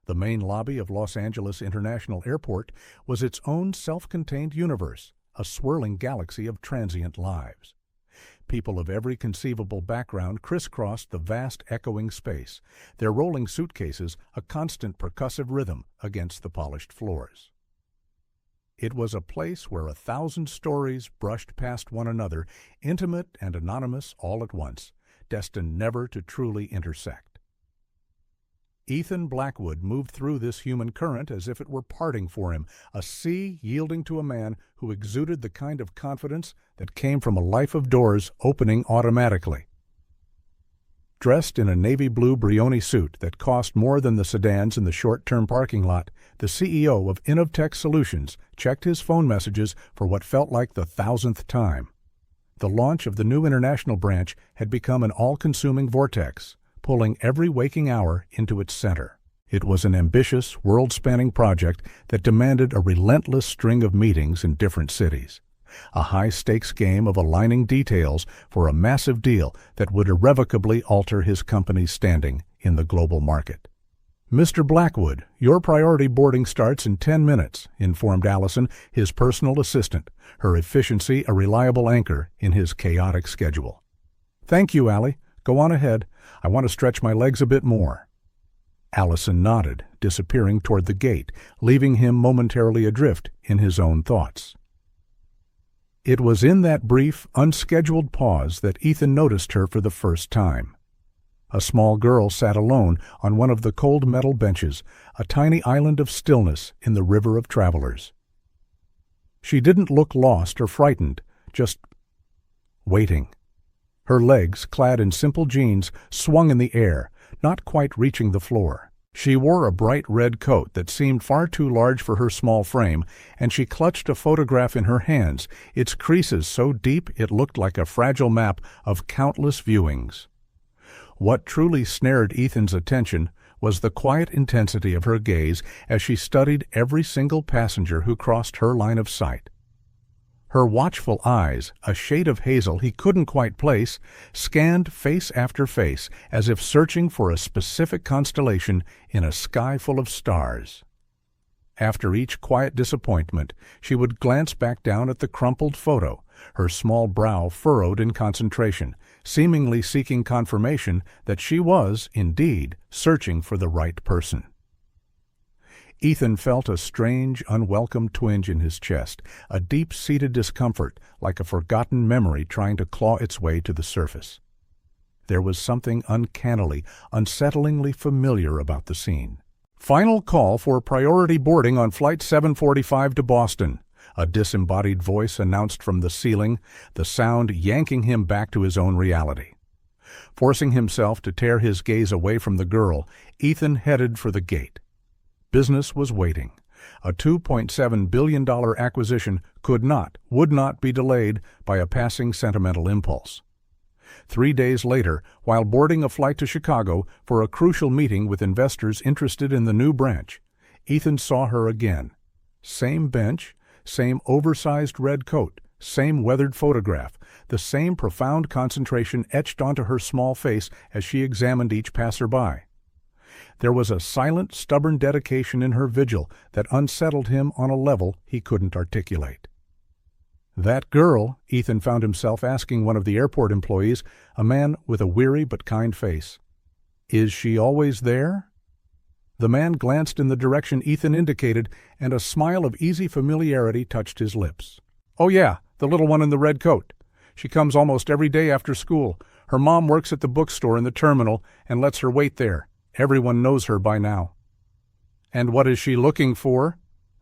The main lobby of Los Angeles International Airport was its own self-contained universe, a swirling galaxy of transient lives. People of every conceivable background crisscrossed the vast echoing space, their rolling suitcases a constant percussive rhythm against the polished floors. It was a place where 1,000 stories brushed past one another, intimate and anonymous all at once, destined never to truly intersect. Ethan Blackwood moved through this human current as if it were parting for him, a sea yielding to a man who exuded the kind of confidence that came from a life of doors opening automatically. Dressed in a navy blue Brioni suit that cost more than the sedans in the short-term parking lot, the CEO of Innovtech Solutions checked his phone messages for what felt like the 1,000th time. The launch of the new international branch had become an all-consuming vortex, pulling every waking hour into its center. It was an ambitious, world-spanning project that demanded a relentless string of meetings in different cities, a high-stakes game of aligning details for a massive deal that would irrevocably alter his company's standing in the global market. "Mr. Blackwood, your priority boarding starts in 10 minutes, informed Allison, his personal assistant, her efficiency a reliable anchor in his chaotic schedule. "Thank you, Allie. Go on ahead. I want to stretch my legs a bit more." Allison nodded, disappearing toward the gate, leaving him momentarily adrift in his own thoughts. It was in that brief, unscheduled pause that Ethan noticed her for the first time. A small girl sat alone on one of the cold metal benches, a tiny island of stillness in the river of travelers. She didn't look lost or frightened, just waiting. Her legs, clad in simple jeans, swung in the air, not quite reaching the floor. She wore a bright red coat that seemed far too large for her small frame, and she clutched a photograph in her hands, its creases so deep it looked like a fragile map of countless viewings. What truly snared Ethan's attention was the quiet intensity of her gaze as she studied every single passenger who crossed her line of sight. Her watchful eyes, a shade of hazel he couldn't quite place, scanned face after face as if searching for a specific constellation in a sky full of stars. After each quiet disappointment, she would glance back down at the crumpled photo, her small brow furrowed in concentration, seemingly seeking confirmation that she was, indeed, searching for the right person. Ethan felt a strange, unwelcome twinge in his chest, a deep-seated discomfort like a forgotten memory trying to claw its way to the surface. There was something uncannily, unsettlingly familiar about the scene. "Final call for priority boarding on Flight 745 to Boston," a disembodied voice announced from the ceiling, the sound yanking him back to his own reality. Forcing himself to tear his gaze away from the girl, Ethan headed for the gate. Business was waiting. A $2.7 billion acquisition would not be delayed by a passing sentimental impulse. 3 days later, while boarding a flight to Chicago for a crucial meeting with investors interested in the new branch, Ethan saw her again. Same bench, same oversized red coat, same weathered photograph, the same profound concentration etched onto her small face as she examined each passerby. There was a silent, stubborn dedication in her vigil that unsettled him on a level he couldn't articulate. "That girl," Ethan found himself asking one of the airport employees, a man with a weary but kind face. "Is she always there?" The man glanced in the direction Ethan indicated, and a smile of easy familiarity touched his lips. "Oh yeah, the little one in the red coat. She comes almost every day after school. Her mom works at the bookstore in the terminal and lets her wait there. Everyone knows her by now." "And what is she looking for?"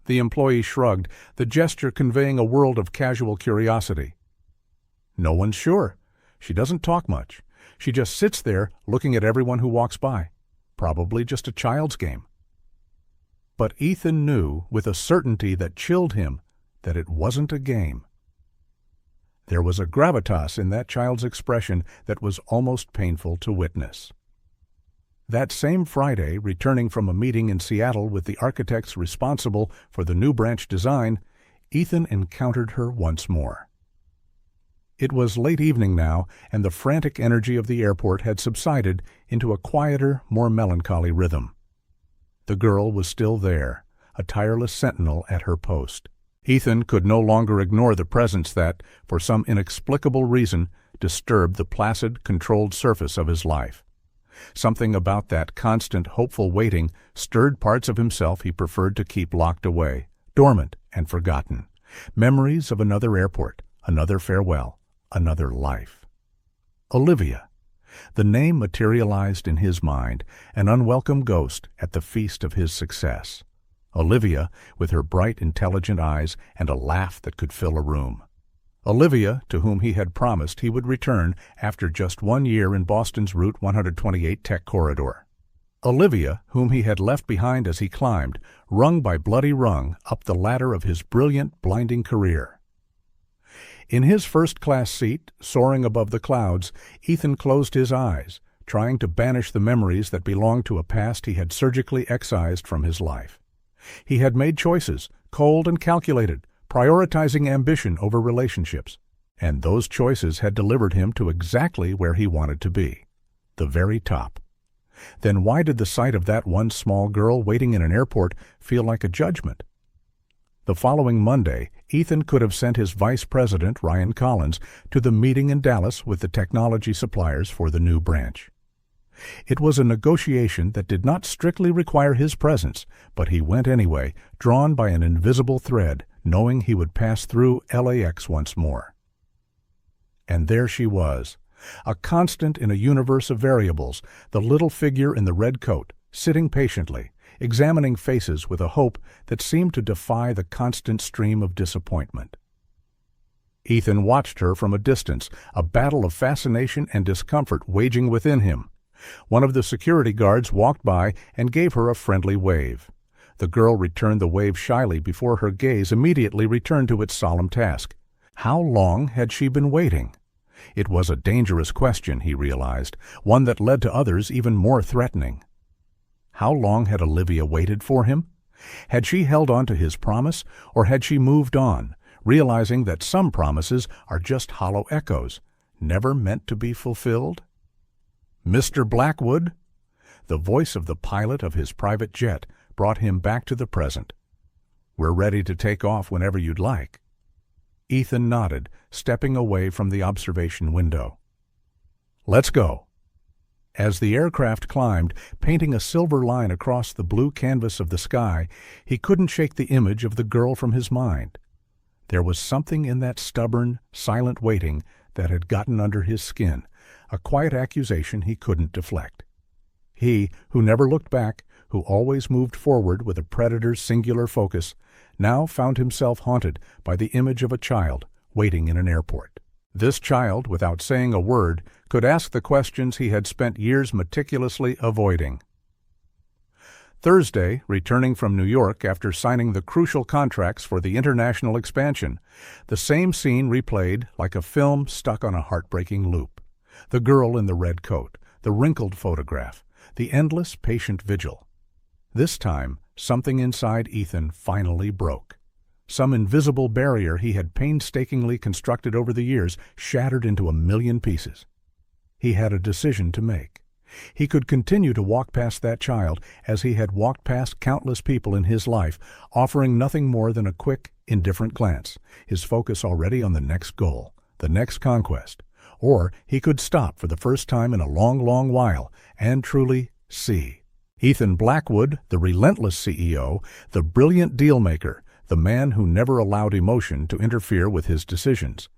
The employee shrugged, the gesture conveying a world of casual curiosity. "No one's sure. She doesn't talk much. She just sits there looking at everyone who walks by. Probably just a child's game." But Ethan knew, with a certainty that chilled him, that it wasn't a game. There was a gravitas in that child's expression that was almost painful to witness. That same Friday, returning from a meeting in Seattle with the architects responsible for the new branch design, Ethan encountered her once more. It was late evening now, and the frantic energy of the airport had subsided into a quieter, more melancholy rhythm. The girl was still there, a tireless sentinel at her post. Ethan could no longer ignore the presence that, for some inexplicable reason, disturbed the placid, controlled surface of his life. Something about that constant, hopeful waiting stirred parts of himself he preferred to keep locked away, dormant and forgotten. Memories of another airport, another farewell, another life. Olivia. The name materialized in his mind, an unwelcome ghost at the feast of his success. Olivia, with her bright, intelligent eyes and a laugh that could fill a room. Olivia, to whom he had promised he would return after just 1 year in Boston's Route 128 Tech Corridor. Olivia, whom he had left behind as he climbed, rung by bloody rung, up the ladder of his brilliant, blinding career. In his first-class seat, soaring above the clouds, Ethan closed his eyes, trying to banish the memories that belonged to a past he had surgically excised from his life. He had made choices, cold and calculated, prioritizing ambition over relationships, and those choices had delivered him to exactly where he wanted to be, the very top. Then why did the sight of that one small girl waiting in an airport feel like a judgment? The following Monday, Ethan could have sent his vice president, Ryan Collins, to the meeting in Dallas with the technology suppliers for the new branch. It was a negotiation that did not strictly require his presence, but he went anyway, drawn by an invisible thread, knowing he would pass through LAX once more. And there she was, a constant in a universe of variables, the little figure in the red coat, sitting patiently, examining faces with a hope that seemed to defy the constant stream of disappointment. Ethan watched her from a distance, a battle of fascination and discomfort waging within him. One of the security guards walked by and gave her a friendly wave. The girl returned the wave shyly before her gaze immediately returned to its solemn task. How long had she been waiting? It was a dangerous question, he realized, one that led to others even more threatening. How long had Olivia waited for him? Had she held on to his promise, or had she moved on, realizing that some promises are just hollow echoes, never meant to be fulfilled? Mr. Blackwood? The voice of the pilot of his private jet brought him back to the present. We're ready to take off whenever you'd like. Ethan nodded, stepping away from the observation window. Let's go. As the aircraft climbed, painting a silver line across the blue canvas of the sky, he couldn't shake the image of the girl from his mind. There was something in that stubborn, silent waiting that had gotten under his skin, a quiet accusation he couldn't deflect. He, who never looked back, who always moved forward with a predator's singular focus, now found himself haunted by the image of a child waiting in an airport. This child, without saying a word, could ask the questions he had spent years meticulously avoiding. Thursday, returning from New York after signing the crucial contracts for the international expansion, the same scene replayed like a film stuck on a heartbreaking loop. The girl in the red coat, the wrinkled photograph, the endless patient vigil. This time, something inside Ethan finally broke. Some invisible barrier he had painstakingly constructed over the years shattered into a million pieces. He had a decision to make. He could continue to walk past that child as he had walked past countless people in his life, offering nothing more than a quick, indifferent glance, his focus already on the next goal, the next conquest. Or he could stop for the first time in a long, long while and truly see. Ethan Blackwood, the relentless CEO, the brilliant deal-maker, the man who never allowed emotion to interfere with his decisions,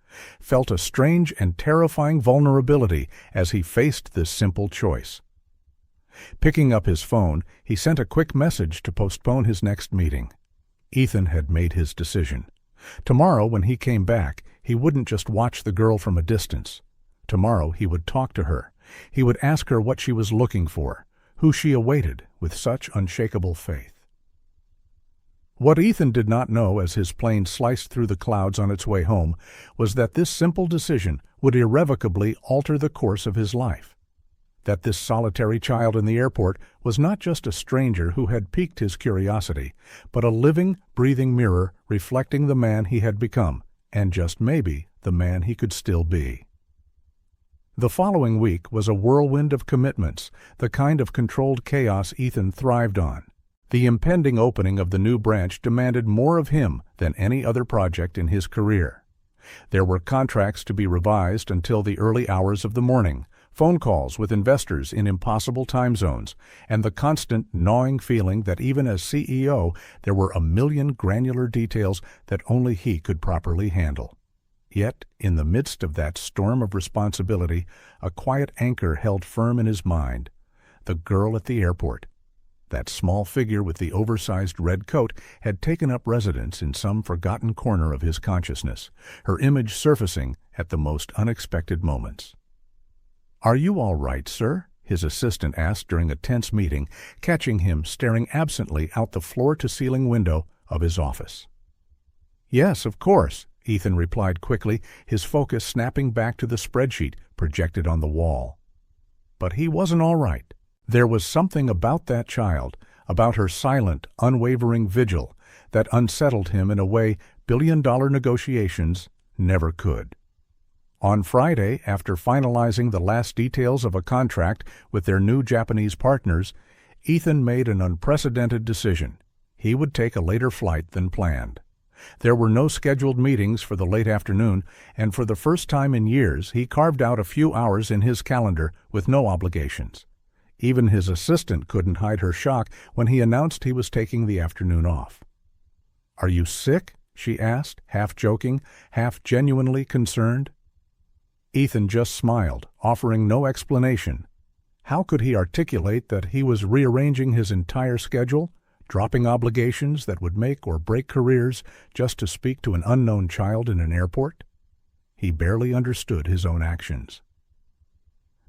felt a strange and terrifying vulnerability as he faced this simple choice. Picking up his phone, he sent a quick message to postpone his next meeting. Ethan had made his decision. Tomorrow, when he came back, he wouldn't just watch the girl from a distance. Tomorrow he would talk to her. He would ask her what she was looking for, who she awaited with such unshakable faith. What Ethan did not know as his plane sliced through the clouds on its way home was that this simple decision would irrevocably alter the course of his life. That this solitary child in the airport was not just a stranger who had piqued his curiosity, but a living, breathing mirror reflecting the man he had become, and just maybe the man he could still be. The following week was a whirlwind of commitments, the kind of controlled chaos Ethan thrived on. The impending opening of the new branch demanded more of him than any other project in his career. There were contracts to be revised until the early hours of the morning, phone calls with investors in impossible time zones, and the constant gnawing feeling that even as CEO there were a million granular details that only he could properly handle. Yet, in the midst of that storm of responsibility, a quiet anchor held firm in his mind: the girl at the airport. That small figure with the oversized red coat had taken up residence in some forgotten corner of his consciousness, her image surfacing at the most unexpected moments. "Are you all right, sir?" his assistant asked during a tense meeting, catching him staring absently out the floor-to-ceiling window of his office. "Yes, of course," Ethan replied quickly, his focus snapping back to the spreadsheet projected on the wall. But he wasn't all right. There was something about that child, about her silent, unwavering vigil, that unsettled him in a way billion-dollar negotiations never could. On Friday, after finalizing the last details of a contract with their new Japanese partners, Ethan made an unprecedented decision. He would take a later flight than planned. There were no scheduled meetings for the late afternoon, and for the first time in years he carved out a few hours in his calendar with no obligations. Even his assistant couldn't hide her shock when he announced he was taking the afternoon off. "Are you sick?" she asked, half joking, half genuinely concerned. Ethan just smiled, offering no explanation. How could he articulate that he was rearranging his entire schedule, dropping obligations that would make or break careers just to speak to an unknown child in an airport? He barely understood his own actions.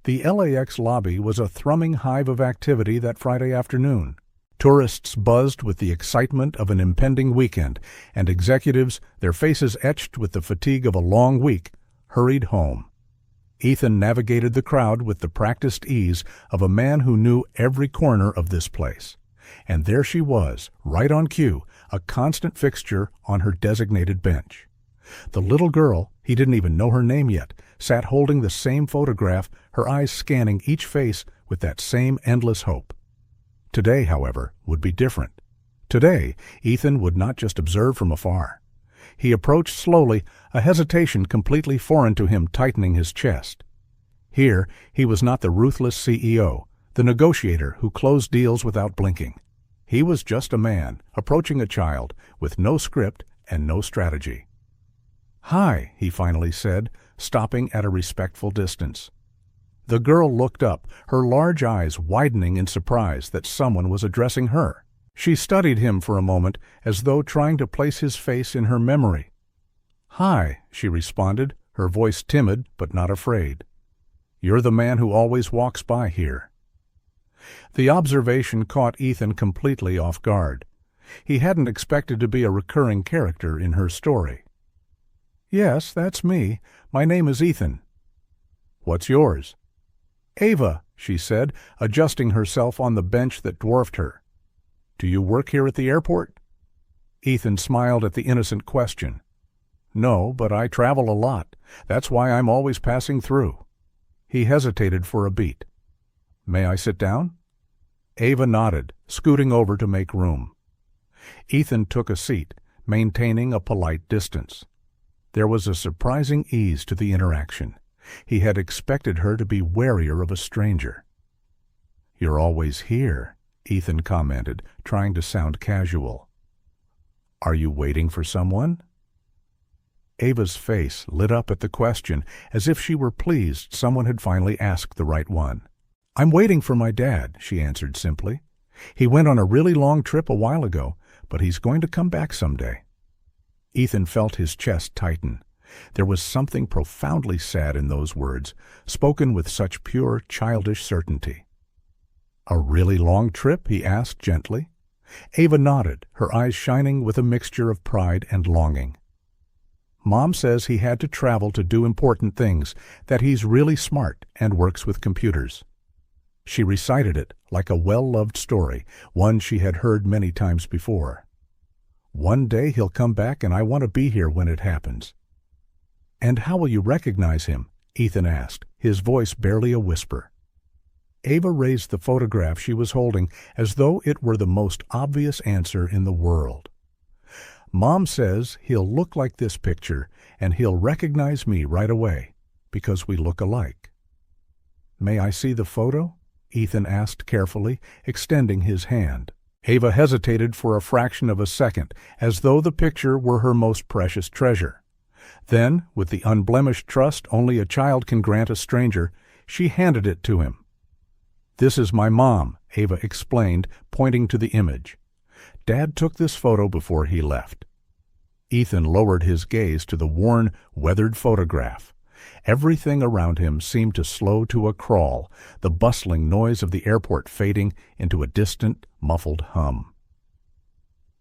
The LAX lobby was a thrumming hive of activity that Friday afternoon. Tourists buzzed with the excitement of an impending weekend, and executives, their faces etched with the fatigue of a long week, hurried home. Ethan navigated the crowd with the practiced ease of a man who knew every corner of this place. And there she was, right on cue, a constant fixture on her designated bench. The little girl, he didn't even know her name yet, sat holding the same photograph, her eyes scanning each face with that same endless hope. Today, however, would be different. Today, Ethan would not just observe from afar. He approached slowly, a hesitation completely foreign to him tightening his chest. Here, he was not the ruthless CEO, the negotiator who closed deals without blinking. He was just a man, approaching a child, with no script and no strategy. "Hi," he finally said, stopping at a respectful distance. The girl looked up, her large eyes widening in surprise that someone was addressing her. She studied him for a moment, as though trying to place his face in her memory. "Hi," she responded, her voice timid but not afraid. "You're the man who always walks by here." The observation caught Ethan completely off guard. He hadn't expected to be a recurring character in her story. "Yes, that's me. My name is Ethan." "What's yours?" "Ava," she said, adjusting herself on the bench that dwarfed her. "Do you work here at the airport?" Ethan smiled at the innocent question. "No, but I travel a lot. That's why I'm always passing through." He hesitated for a beat. "May I sit down?" Ava nodded, scooting over to make room. Ethan took a seat, maintaining a polite distance. There was a surprising ease to the interaction. He had expected her to be warier of a stranger. "You're always here," Ethan commented, trying to sound casual. "Are you waiting for someone?" Ava's face lit up at the question, as if she were pleased someone had finally asked the right one. "I'm waiting for my dad," she answered simply. "He went on a really long trip a while ago, but he's going to come back someday." Ethan felt his chest tighten. There was something profoundly sad in those words, spoken with such pure, childish certainty. "A really long trip?" he asked gently. Ava nodded, her eyes shining with a mixture of pride and longing. "Mom says he had to travel to do important things, that he's really smart and works with computers." She recited it like a well-loved story, one she had heard many times before. "One day he'll come back and I want to be here when it happens." "And how will you recognize him?" Ethan asked, his voice barely a whisper. Ava raised the photograph she was holding as though it were the most obvious answer in the world. Mom says he'll look like this picture and he'll recognize me right away because we look alike. May I see the photo? Ethan asked carefully, extending his hand. Ava hesitated for a fraction of a second, as though the picture were her most precious treasure. Then, with the unblemished trust only a child can grant a stranger, she handed it to him. "This is my mom," Ava explained, pointing to the image. "Dad took this photo before he left." Ethan lowered his gaze to the worn, weathered photograph. Everything around him seemed to slow to a crawl, the bustling noise of the airport fading into a distant, muffled hum.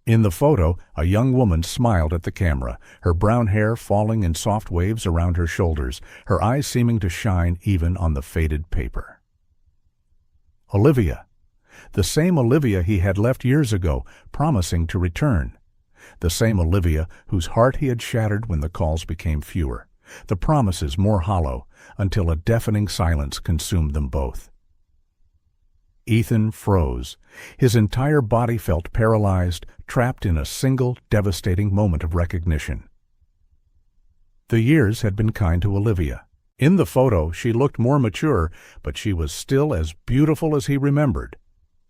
In the photo, a young woman smiled at the camera, her brown hair falling in soft waves around her shoulders, her eyes seeming to shine even on the faded paper. Olivia. The same Olivia he had left years ago, promising to return. The same Olivia whose heart he had shattered when the calls became fewer, the promises more hollow, until a deafening silence consumed them both. Ethan froze. His entire body felt paralyzed, trapped in a single, devastating moment of recognition. The years had been kind to Olivia. In the photo, she looked more mature, but she was still as beautiful as he remembered.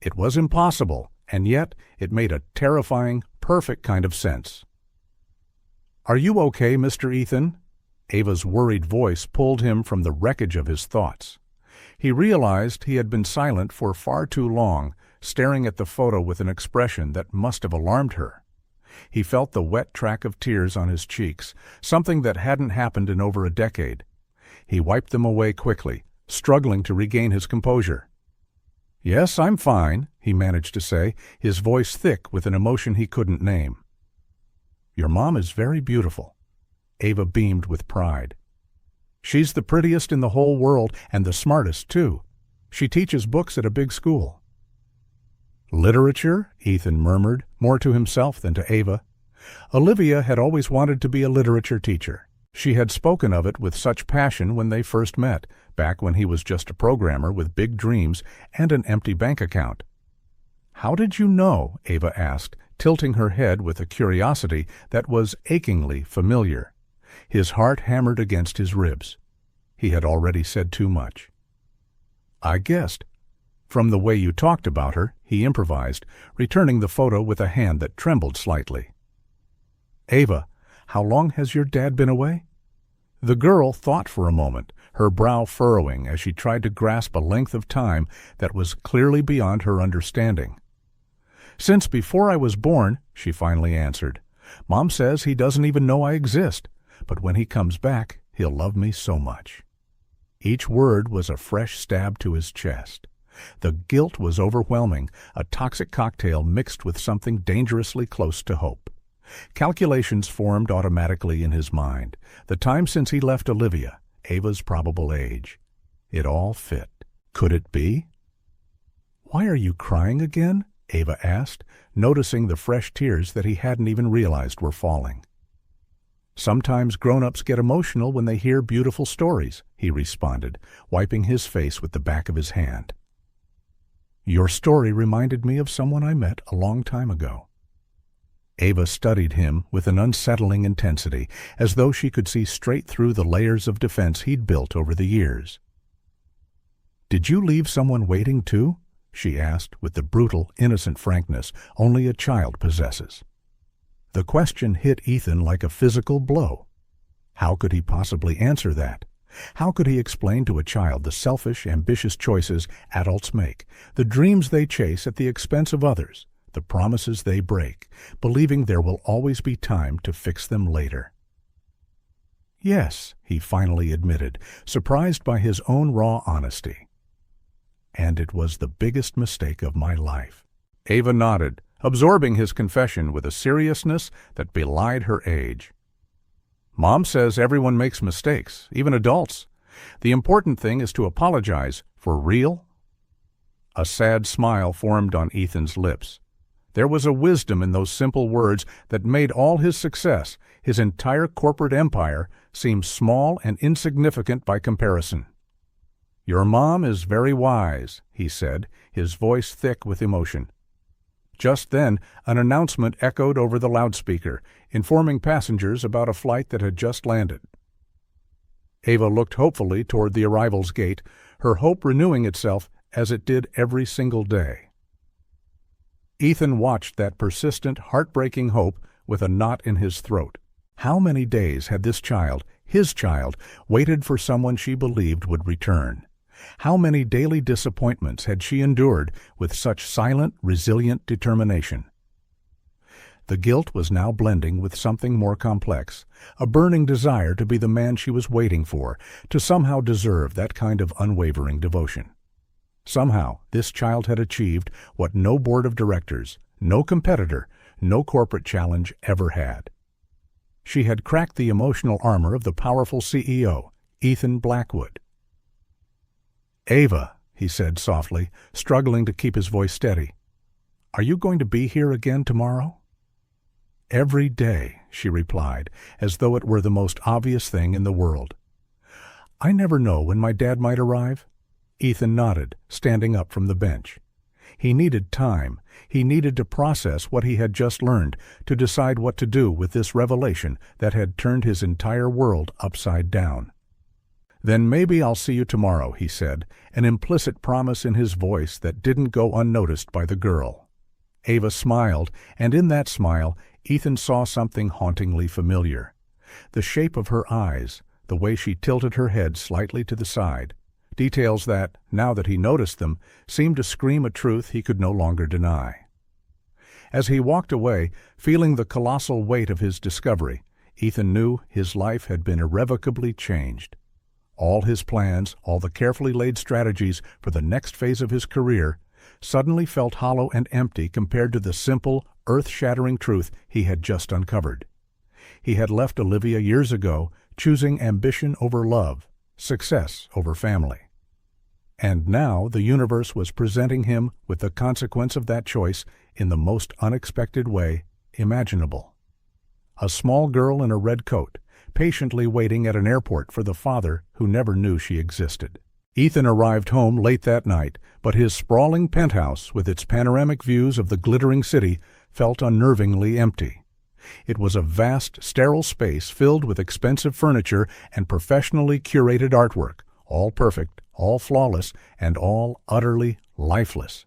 It was impossible, and yet it made a terrifying, perfect kind of sense. "Are you okay, Mr. Ethan?" Ava's worried voice pulled him from the wreckage of his thoughts. He realized he had been silent for far too long, staring at the photo with an expression that must have alarmed her. He felt the wet track of tears on his cheeks, something that hadn't happened in over a decade. He wiped them away quickly, struggling to regain his composure. "Yes, I'm fine," he managed to say, his voice thick with an emotion he couldn't name. "Your mom is very beautiful." Ava beamed with pride. "She's the prettiest in the whole world, and the smartest, too. She teaches books at a big school." "Literature?" Ethan murmured, more to himself than to Ava. Olivia had always wanted to be a literature teacher. She had spoken of it with such passion when they first met, back when he was just a programmer with big dreams and an empty bank account. "How did you know?" Ava asked, tilting her head with a curiosity that was achingly familiar. His heart hammered against his ribs. He had already said too much. "I guessed. From the way you talked about her," he improvised, returning the photo with a hand that trembled slightly. "Ava, how long has your dad been away?" The girl thought for a moment, her brow furrowing as she tried to grasp a length of time that was clearly beyond her understanding. "Since before I was born," she finally answered. "Mom says he doesn't even know I exist, but when he comes back, he'll love me so much." Each word was a fresh stab to his chest. The guilt was overwhelming, a toxic cocktail mixed with something dangerously close to hope. Calculations formed automatically in his mind. The time since he left Olivia, Ava's probable age. It all fit. Could it be? "Why are you crying again?" Ava asked, noticing the fresh tears that he hadn't even realized were falling. "Sometimes grown-ups get emotional when they hear beautiful stories," he responded, wiping his face with the back of his hand. "Your story reminded me of someone I met a long time ago." Ava studied him with an unsettling intensity, as though she could see straight through the layers of defense he'd built over the years. "Did you leave someone waiting too?" she asked with the brutal, innocent frankness only a child possesses. The question hit Ethan like a physical blow. How could he possibly answer that? How could he explain to a child the selfish, ambitious choices adults make, the dreams they chase at the expense of others, the promises they break, believing there will always be time to fix them later? "Yes," he finally admitted, surprised by his own raw honesty. "And it was the biggest mistake of my life." Ava nodded, absorbing his confession with a seriousness that belied her age. "Mom says everyone makes mistakes, even adults. The important thing is to apologize, for real." A sad smile formed on Ethan's lips. There was a wisdom in those simple words that made all his success, his entire corporate empire, seem small and insignificant by comparison. "Your mom is very wise," he said, his voice thick with emotion. Just then, an announcement echoed over the loudspeaker, informing passengers about a flight that had just landed. Ava looked hopefully toward the arrivals gate, her hope renewing itself as it did every single day. Ethan watched that persistent, heartbreaking hope with a knot in his throat. How many days had this child, his child, waited for someone she believed would return? How many daily disappointments had she endured with such silent, resilient determination? The guilt was now blending with something more complex, a burning desire to be the man she was waiting for, to somehow deserve that kind of unwavering devotion. Somehow, this child had achieved what no board of directors, no competitor, no corporate challenge ever had. She had cracked the emotional armor of the powerful CEO, Ethan Blackwood. "Ava," he said softly, struggling to keep his voice steady, "are you going to be here again tomorrow?" "Every day," she replied, as though it were the most obvious thing in the world. "I never know when my dad might arrive." Ethan nodded, standing up from the bench. He needed time. He needed to process what he had just learned, to decide what to do with this revelation that had turned his entire world upside down. "Then maybe I'll see you tomorrow," he said, an implicit promise in his voice that didn't go unnoticed by the girl. Ava smiled, and in that smile, Ethan saw something hauntingly familiar. The shape of her eyes, the way she tilted her head slightly to the side, details that, now that he noticed them, seemed to scream a truth he could no longer deny. As he walked away, feeling the colossal weight of his discovery, Ethan knew his life had been irrevocably changed. All his plans, all the carefully laid strategies for the next phase of his career, suddenly felt hollow and empty compared to the simple, earth-shattering truth he had just uncovered. He had left Olivia years ago, choosing ambition over love, success over family. And now the universe was presenting him with the consequence of that choice in the most unexpected way imaginable. A small girl in a red coat, patiently waiting at an airport for the father who never knew she existed. Ethan arrived home late that night, but his sprawling penthouse with its panoramic views of the glittering city felt unnervingly empty. It was a vast, sterile space filled with expensive furniture and professionally curated artwork, all perfect, all flawless, and all utterly lifeless.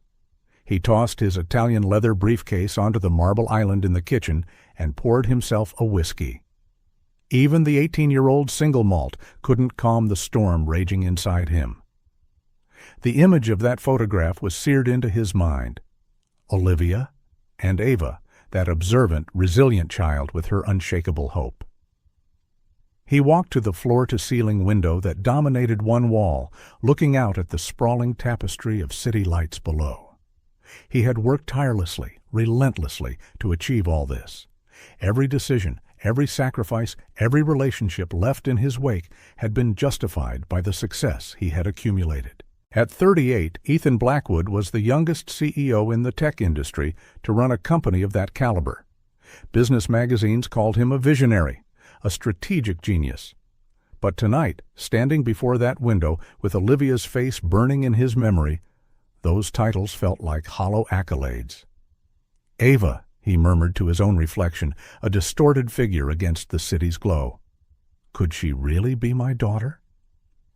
He tossed his Italian leather briefcase onto the marble island in the kitchen and poured himself a whiskey. Even the 18-year-old single malt couldn't calm the storm raging inside him. The image of that photograph was seared into his mind. Olivia and Ava, that observant, resilient child with her unshakable hope. He walked to the floor-to-ceiling window that dominated one wall, looking out at the sprawling tapestry of city lights below. He had worked tirelessly, relentlessly, to achieve all this. Every decision, every sacrifice, every relationship left in his wake had been justified by the success he had accumulated. At 38, Ethan Blackwood was the youngest CEO in the tech industry to run a company of that caliber. Business magazines called him a visionary, a strategic genius. But tonight, standing before that window with Olivia's face burning in his memory, those titles felt like hollow accolades. "Ava," he murmured to his own reflection, a distorted figure against the city's glow. "Could she really be my daughter?"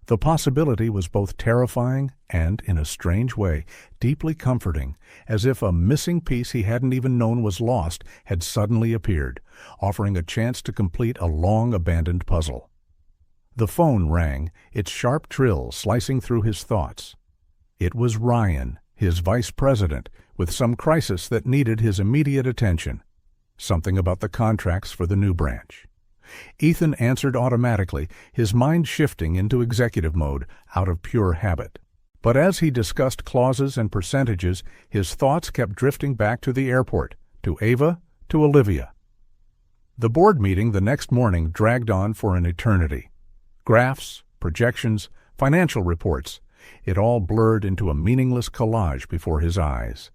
The possibility was both terrifying and, in a strange way, deeply comforting, as if a missing piece he hadn't even known was lost had suddenly appeared, offering a chance to complete a long-abandoned puzzle. The phone rang, its sharp trill slicing through his thoughts. It was Ryan, his vice president, with some crisis that needed his immediate attention. Something about the contracts for the new branch. Ethan answered automatically, his mind shifting into executive mode out of pure habit. But as he discussed clauses and percentages, his thoughts kept drifting back to the airport, to Ava, to Olivia. The board meeting the next morning dragged on for an eternity. Graphs, projections, financial reports, it all blurred into a meaningless collage before his eyes.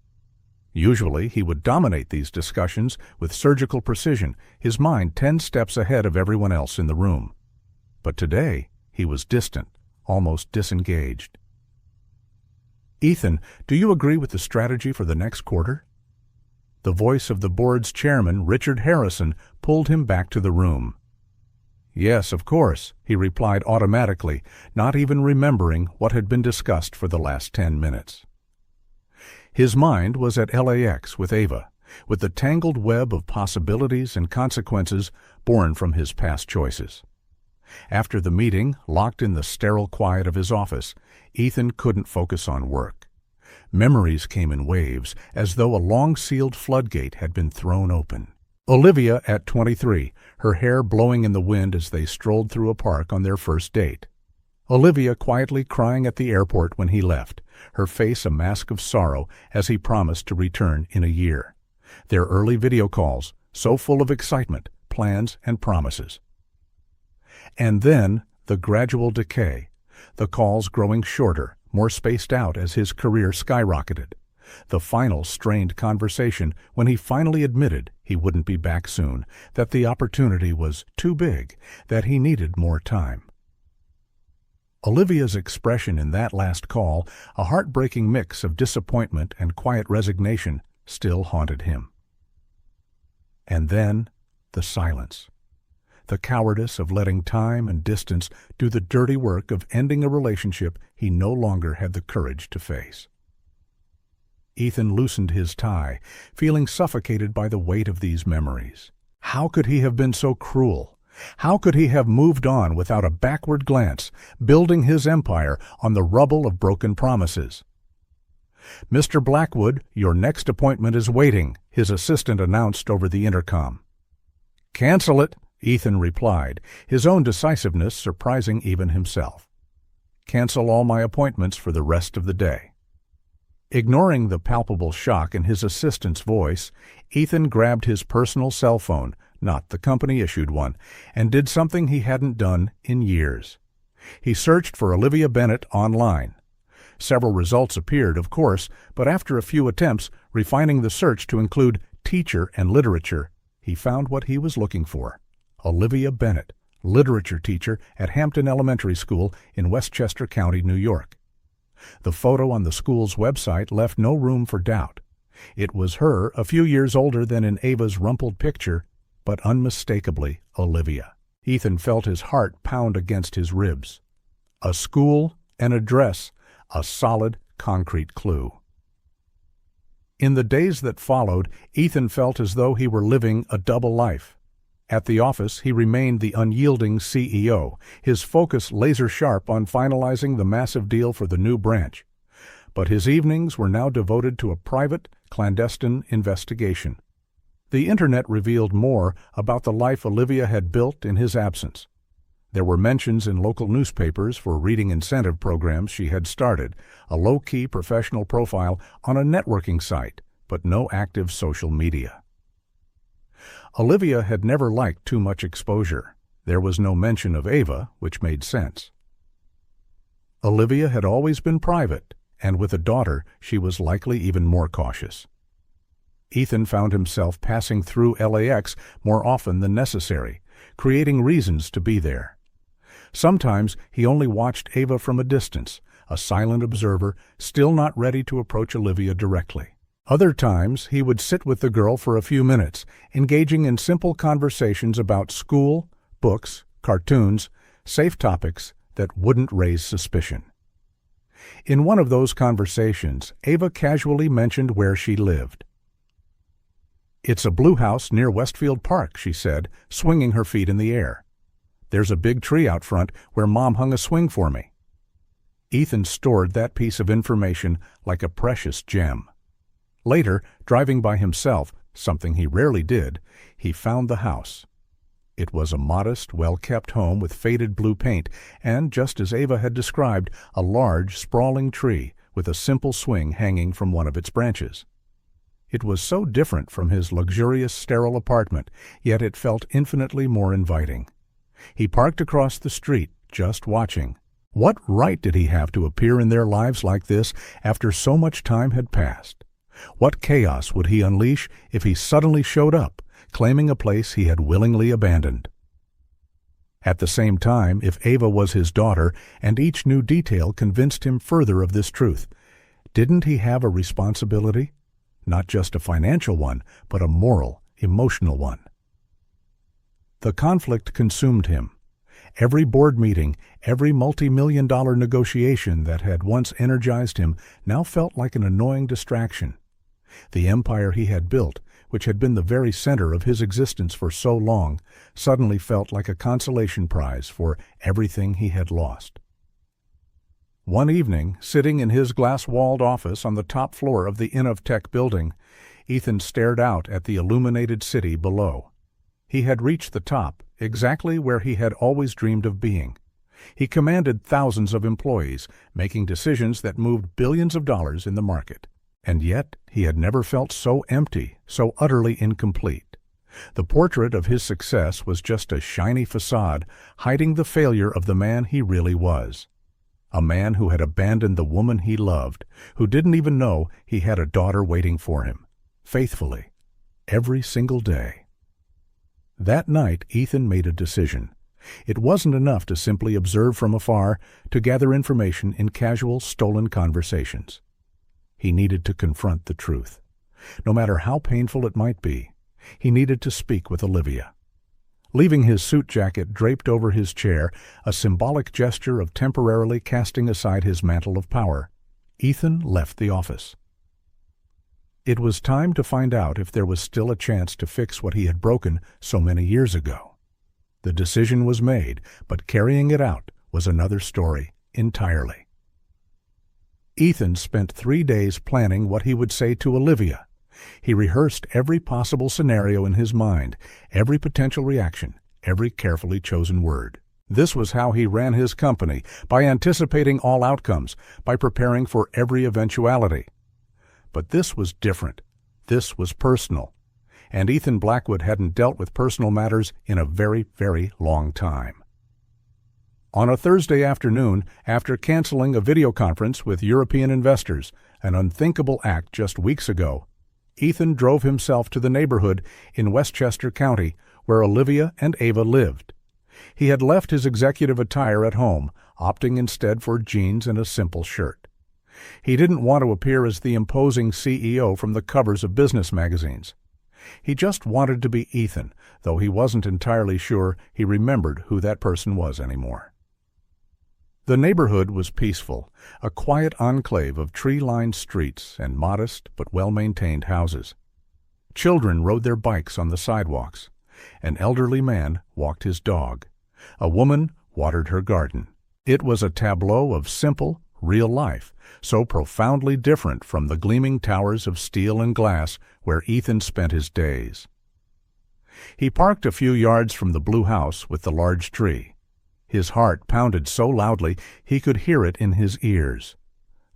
Usually, he would dominate these discussions with surgical precision, his mind 10 steps ahead of everyone else in the room. But today, he was distant, almost disengaged. "Ethan, do you agree with the strategy for the next quarter?" The voice of the board's chairman, Richard Harrison, pulled him back to the room. "Yes, of course," he replied automatically, not even remembering what had been discussed for the last 10 minutes. His mind was at LAX with Ava, with the tangled web of possibilities and consequences born from his past choices. After the meeting, locked in the sterile quiet of his office, Ethan couldn't focus on work. Memories came in waves, as though a long-sealed floodgate had been thrown open. Olivia at 23, her hair blowing in the wind as they strolled through a park on their first date. Olivia quietly crying at the airport when he left, her face a mask of sorrow as he promised to return in a year. Their early video calls, so full of excitement, plans, and promises. And then the gradual decay, the calls growing shorter, more spaced out as his career skyrocketed. The final strained conversation when he finally admitted he wouldn't be back soon, that the opportunity was too big, that he needed more time. Olivia's expression in that last call, a heartbreaking mix of disappointment and quiet resignation, still haunted him. And then the silence. The cowardice of letting time and distance do the dirty work of ending a relationship he no longer had the courage to face. Ethan loosened his tie, feeling suffocated by the weight of these memories. How could he have been so cruel? How could he have moved on without a backward glance, building his empire on the rubble of broken promises? "Mr. Blackwood, your next appointment is waiting," his assistant announced over the intercom. "Cancel it," Ethan replied, his own decisiveness surprising even himself. "Cancel all my appointments for the rest of the day." Ignoring the palpable shock in his assistant's voice, Ethan grabbed his personal cell phone, not the company-issued one, and did something he hadn't done in years. He searched for Olivia Bennett online. Several results appeared, of course, but after a few attempts, refining the search to include teacher and literature, he found what he was looking for. Olivia Bennett, literature teacher at Hampton Elementary School in Westchester County, New York. The photo on the school's website left no room for doubt. It was her, a few years older than in Ava's rumpled picture, but unmistakably Olivia. Ethan felt his heart pound against his ribs. A school, an address, a solid, concrete clue. In the days that followed, Ethan felt as though he were living a double life. At the office, he remained the unyielding CEO, his focus laser-sharp on finalizing the massive deal for the new branch. But his evenings were now devoted to a private, clandestine investigation. The Internet revealed more about the life Olivia had built in his absence. There were mentions in local newspapers for reading incentive programs she had started, a low-key professional profile on a networking site, but no active social media. Olivia had never liked too much exposure. There was no mention of Ava, which made sense. Olivia had always been private, and with a daughter, she was likely even more cautious. Ethan found himself passing through LAX more often than necessary, creating reasons to be there. Sometimes he only watched Ava from a distance, a silent observer, still not ready to approach Olivia directly. Other times he would sit with the girl for a few minutes, engaging in simple conversations about school, books, cartoons, safe topics that wouldn't raise suspicion. In one of those conversations, Ava casually mentioned where she lived. "It's a blue house near Westfield Park," she said, swinging her feet in the air. "There's a big tree out front where Mom hung a swing for me." Ethan stored that piece of information like a precious gem. Later, driving by himself, something he rarely did, he found the house. It was a modest, well-kept home with faded blue paint and, just as Ava had described, a large, sprawling tree with a simple swing hanging from one of its branches. It was so different from his luxurious, sterile apartment, yet it felt infinitely more inviting. He parked across the street, just watching. What right did he have to appear in their lives like this after so much time had passed? What chaos would he unleash if he suddenly showed up, claiming a place he had willingly abandoned? At the same time, if Ava was his daughter, and each new detail convinced him further of this truth, Didn't he have a responsibility? Not just a financial one, but a moral, emotional one. The conflict consumed him. Every board meeting, every multi-million-dollar negotiation that had once energized him now felt like an annoying distraction. The empire he had built, which had been the very center of his existence for so long, suddenly felt like a consolation prize for everything he had lost. One evening, sitting in his glass-walled office on the top floor of the Inn of Tech building, Ethan stared out at the illuminated city below. He had reached the top, exactly where he had always dreamed of being. He commanded thousands of employees, making decisions that moved billions of dollars in the market. And yet, he had never felt so empty, so utterly incomplete. The portrait of his success was just a shiny facade, hiding the failure of the man he really was. A man who had abandoned the woman he loved, who didn't even know he had a daughter waiting for him, faithfully, every single day. That night, Ethan made a decision. It wasn't enough to simply observe from afar, to gather information in casual, stolen conversations. He needed to confront the truth. No matter how painful it might be, he needed to speak with Olivia. Leaving his suit jacket draped over his chair, a symbolic gesture of temporarily casting aside his mantle of power, Ethan left the office. It was time to find out if there was still a chance to fix what he had broken so many years ago. The decision was made, but carrying it out was another story entirely. Ethan spent 3 days planning what he would say to Olivia. He rehearsed every possible scenario in his mind, every potential reaction, every carefully chosen word. This was how he ran his company, by anticipating all outcomes, by preparing for every eventuality. But this was different. This was personal. And Ethan Blackwood hadn't dealt with personal matters in a very, very long time. On a Thursday afternoon, after canceling a video conference with European investors, an unthinkable act just weeks ago, Ethan drove himself to the neighborhood in Westchester County where Olivia and Ava lived. He had left his executive attire at home, opting instead for jeans and a simple shirt. He didn't want to appear as the imposing CEO from the covers of business magazines. He just wanted to be Ethan, though he wasn't entirely sure he remembered who that person was anymore. The neighborhood was peaceful, a quiet enclave of tree-lined streets and modest but well-maintained houses. Children rode their bikes on the sidewalks. An elderly man walked his dog. A woman watered her garden. It was a tableau of simple, real life, so profoundly different from the gleaming towers of steel and glass where Ethan spent his days. He parked a few yards from the blue house with the large tree. His heart pounded so loudly he could hear it in his ears.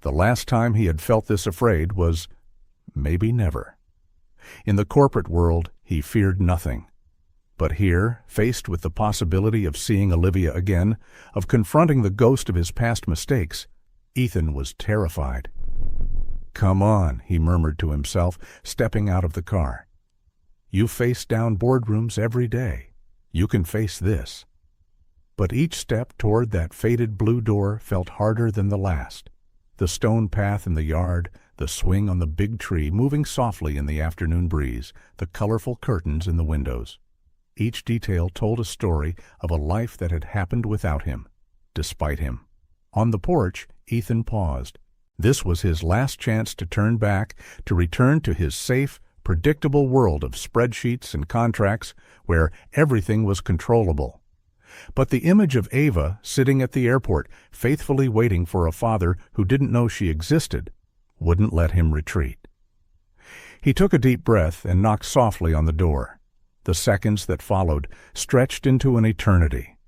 The last time he had felt this afraid was maybe never. In the corporate world, he feared nothing. But here, faced with the possibility of seeing Olivia again, of confronting the ghost of his past mistakes, Ethan was terrified. "Come on," he murmured to himself, stepping out of the car. "You face down boardrooms every day. You can face this." But each step toward that faded blue door felt harder than the last. The stone path in the yard, the swing on the big tree moving softly in the afternoon breeze, the colorful curtains in the windows. Each detail told a story of a life that had happened without him, despite him. On the porch, Ethan paused. This was his last chance to turn back, to return to his safe, predictable world of spreadsheets and contracts where everything was controllable. But the image of Ava sitting at the airport, faithfully waiting for a father who didn't know she existed, wouldn't let him retreat. He took a deep breath and knocked softly on the door. The seconds that followed stretched into an eternity.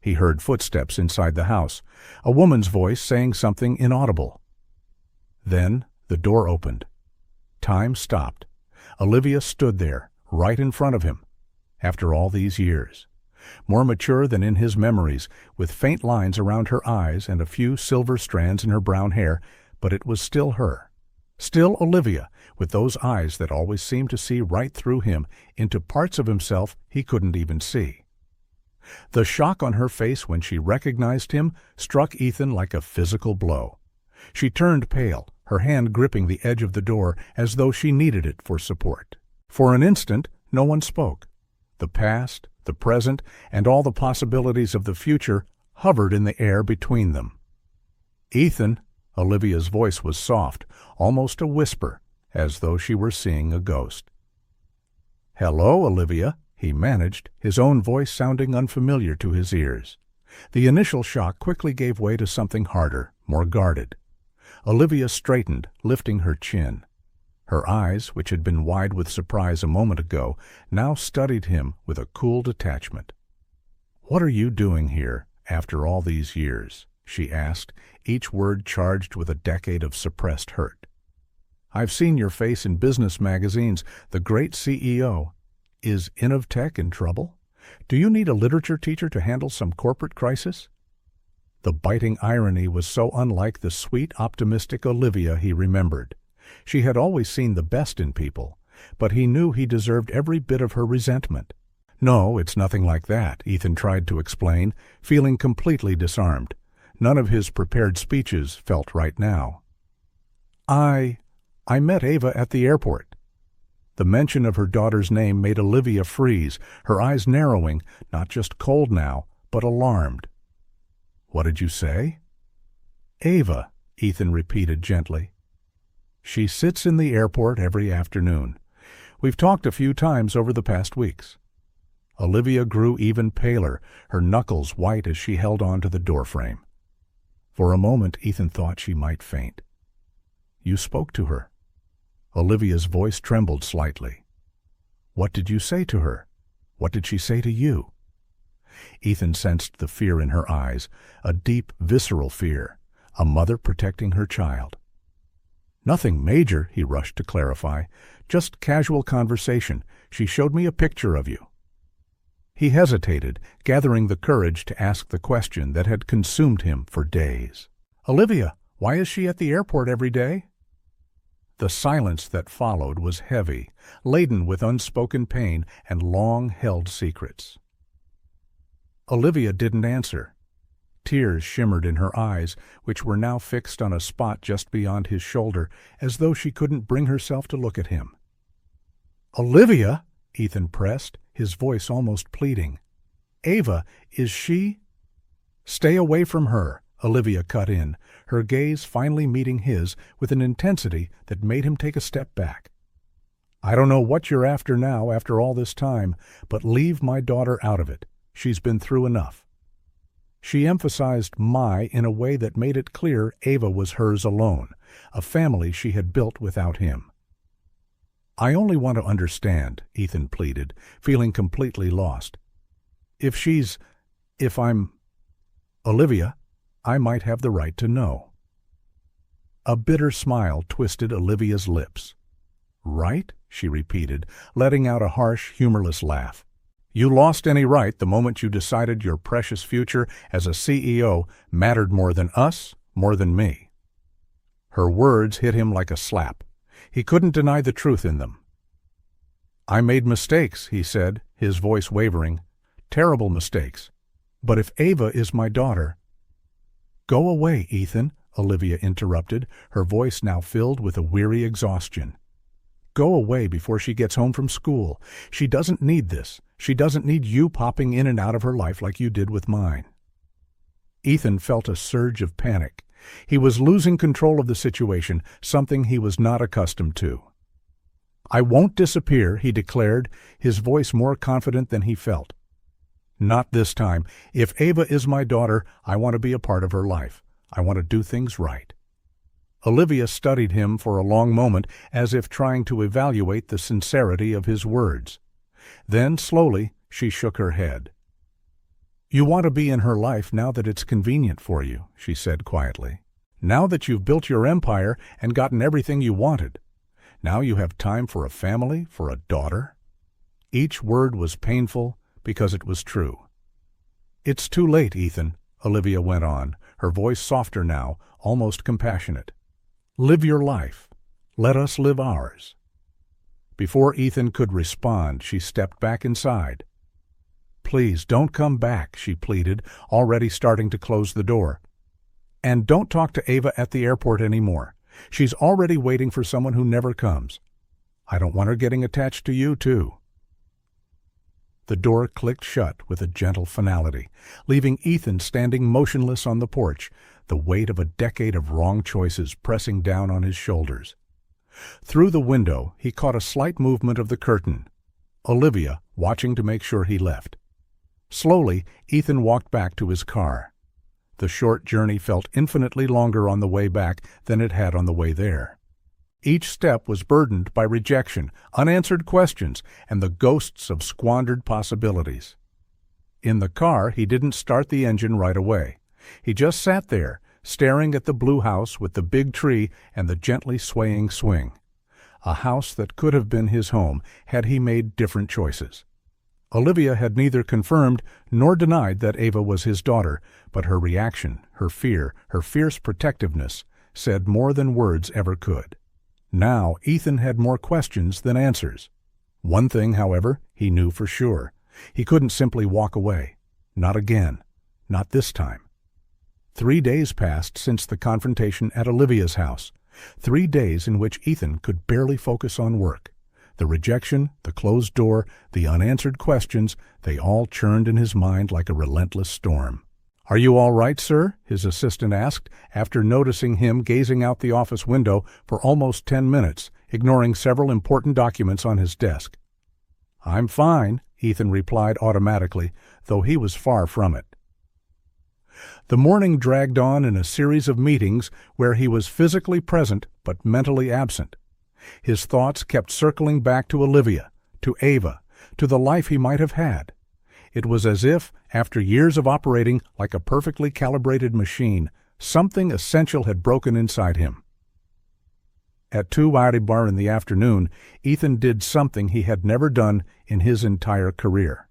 He heard footsteps inside the house, a woman's voice saying something inaudible. Then the door opened. Time stopped. Olivia stood there, right in front of him, after all these years. More mature than in his memories, with faint lines around her eyes and a few silver strands in her brown hair, but it was still her. Still Olivia, with those eyes that always seemed to see right through him into parts of himself he couldn't even see. The shock on her face when she recognized him struck Ethan like a physical blow. She turned pale, her hand gripping the edge of the door as though she needed it for support. For an instant, no one spoke. The past, the present, and all the possibilities of the future hovered in the air between them. "Ethan," Olivia's voice was soft, almost a whisper, as though she were seeing a ghost. "Hello, Olivia," he managed, his own voice sounding unfamiliar to his ears. The initial shock quickly gave way to something harder, more guarded. Olivia straightened, lifting her chin. Her eyes, which had been wide with surprise a moment ago, now studied him with a cool detachment. "What are you doing here, after all these years?" she asked, each word charged with a decade of suppressed hurt. "I've seen your face in business magazines. The great CEO. Is Innovtech in trouble? Do you need a literature teacher to handle some corporate crisis?" The biting irony was so unlike the sweet, optimistic Olivia he remembered. She had always seen the best in people, but he knew he deserved every bit of her resentment. "No, it's nothing like that," Ethan tried to explain, feeling completely disarmed. None of his prepared speeches felt right now. I met Ava at the airport." The mention of her daughter's name made Olivia freeze, her eyes narrowing, not just cold now, but alarmed. "What did you say?" "Ava," Ethan repeated gently. "She sits in the airport every afternoon. We've talked a few times over the past weeks." Olivia grew even paler, her knuckles white as she held on to the doorframe. For a moment Ethan thought she might faint. "You spoke to her?" Olivia's voice trembled slightly. "What did you say to her? What did she say to you?" Ethan sensed the fear in her eyes, a deep, visceral fear, a mother protecting her child. "Nothing major," he rushed to clarify. "Just casual conversation. She showed me a picture of you." He hesitated, gathering the courage to ask the question that had consumed him for days. "Olivia, why is she at the airport every day?" The silence that followed was heavy, laden with unspoken pain and long-held secrets. Olivia didn't answer. Tears shimmered in her eyes, which were now fixed on a spot just beyond his shoulder, as though she couldn't bring herself to look at him. "Olivia," Ethan pressed, his voice almost pleading. "Ava, is she—" "Stay away from her," Olivia cut in, her gaze finally meeting his with an intensity that made him take a step back. "I don't know what you're after now after all this time, but leave my daughter out of it. She's been through enough." She emphasized "my" in a way that made it clear Ava was hers alone, a family she had built without him. "I only want to understand," Ethan pleaded, feeling completely lost. If I'm Olivia, I might have the right to know." A bitter smile twisted Olivia's lips. "Right?" she repeated, letting out a harsh, humorless laugh. "You lost any right the moment you decided your precious future as a CEO mattered more than us, more than me." Her words hit him like a slap. He couldn't deny the truth in them. "I made mistakes," he said, his voice wavering. "Terrible mistakes. But if Ava is my daughter—" "Go away, Ethan," Olivia interrupted, her voice now filled with a weary exhaustion. "Go away before she gets home from school. She doesn't need this. She doesn't need you popping in and out of her life like you did with mine." Ethan felt a surge of panic. He was losing control of the situation, something he was not accustomed to. "I won't disappear," he declared, his voice more confident than he felt. "Not this time. If Ava is my daughter, I want to be a part of her life. I want to do things right." Olivia studied him for a long moment, as if trying to evaluate the sincerity of his words. Then, slowly, she shook her head. "You want to be in her life now that it's convenient for you," she said quietly. "Now that you've built your empire and gotten everything you wanted. Now you have time for a family, for a daughter." Each word was painful because it was true. "It's too late, Ethan," Olivia went on, her voice softer now, almost compassionate. "Live your life. Let us live ours." Before Ethan could respond, she stepped back inside. "Please, don't come back," she pleaded, already starting to close the door. "And don't talk to Ava at the airport anymore. She's already waiting for someone who never comes. I don't want her getting attached to you, too." The door clicked shut with a gentle finality, leaving Ethan standing motionless on the porch, the weight of a decade of wrong choices pressing down on his shoulders. Through the window, he caught a slight movement of the curtain. Olivia, watching to make sure he left. Slowly, Ethan walked back to his car. The short journey felt infinitely longer on the way back than it had on the way there. Each step was burdened by rejection, unanswered questions, and the ghosts of squandered possibilities. In the car, he didn't start the engine right away. He just sat there, staring at the blue house with the big tree and the gently swaying swing. A house that could have been his home had he made different choices. Olivia had neither confirmed nor denied that Ava was his daughter, but her reaction, her fear, her fierce protectiveness, said more than words ever could. Now Ethan had more questions than answers. One thing, however, he knew for sure. He couldn't simply walk away. Not again. Not this time. 3 days passed since the confrontation at Olivia's house. 3 days in which Ethan could barely focus on work. The rejection, the closed door, the unanswered questions, they all churned in his mind like a relentless storm. "Are you all right, sir?" his assistant asked, after noticing him gazing out the office window for almost 10 minutes, ignoring several important documents on his desk. "I'm fine," Ethan replied automatically, though he was far from it. The morning dragged on in a series of meetings where he was physically present but mentally absent. His thoughts kept circling back to Olivia, to Ava, to the life he might have had. It was as if, after years of operating like a perfectly calibrated machine, something essential had broken inside him. At 2:00 bar in the afternoon, Ethan did something he had never done in his entire career.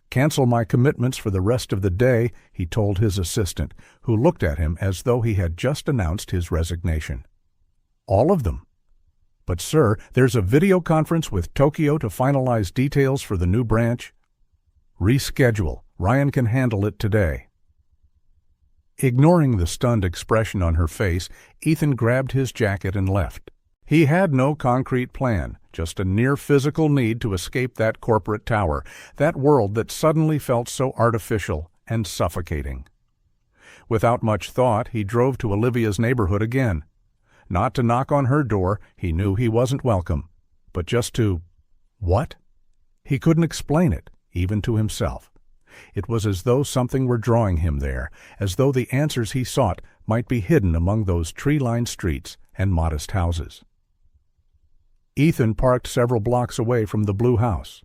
"Cancel my commitments for the rest of the day," he told his assistant, who looked at him as though he had just announced his resignation. "All of them." "But sir, there's a video conference with Tokyo to finalize details for the new branch." "Reschedule. Ryan can handle it today." Ignoring the stunned expression on her face, Ethan grabbed his jacket and left. He had no concrete plan, just a near-physical need to escape that corporate tower, that world that suddenly felt so artificial and suffocating. Without much thought, he drove to Olivia's neighborhood again. Not to knock on her door, he knew he wasn't welcome, but just to— what? He couldn't explain it, even to himself. It was as though something were drawing him there, as though the answers he sought might be hidden among those tree-lined streets and modest houses. Ethan parked several blocks away from the blue house.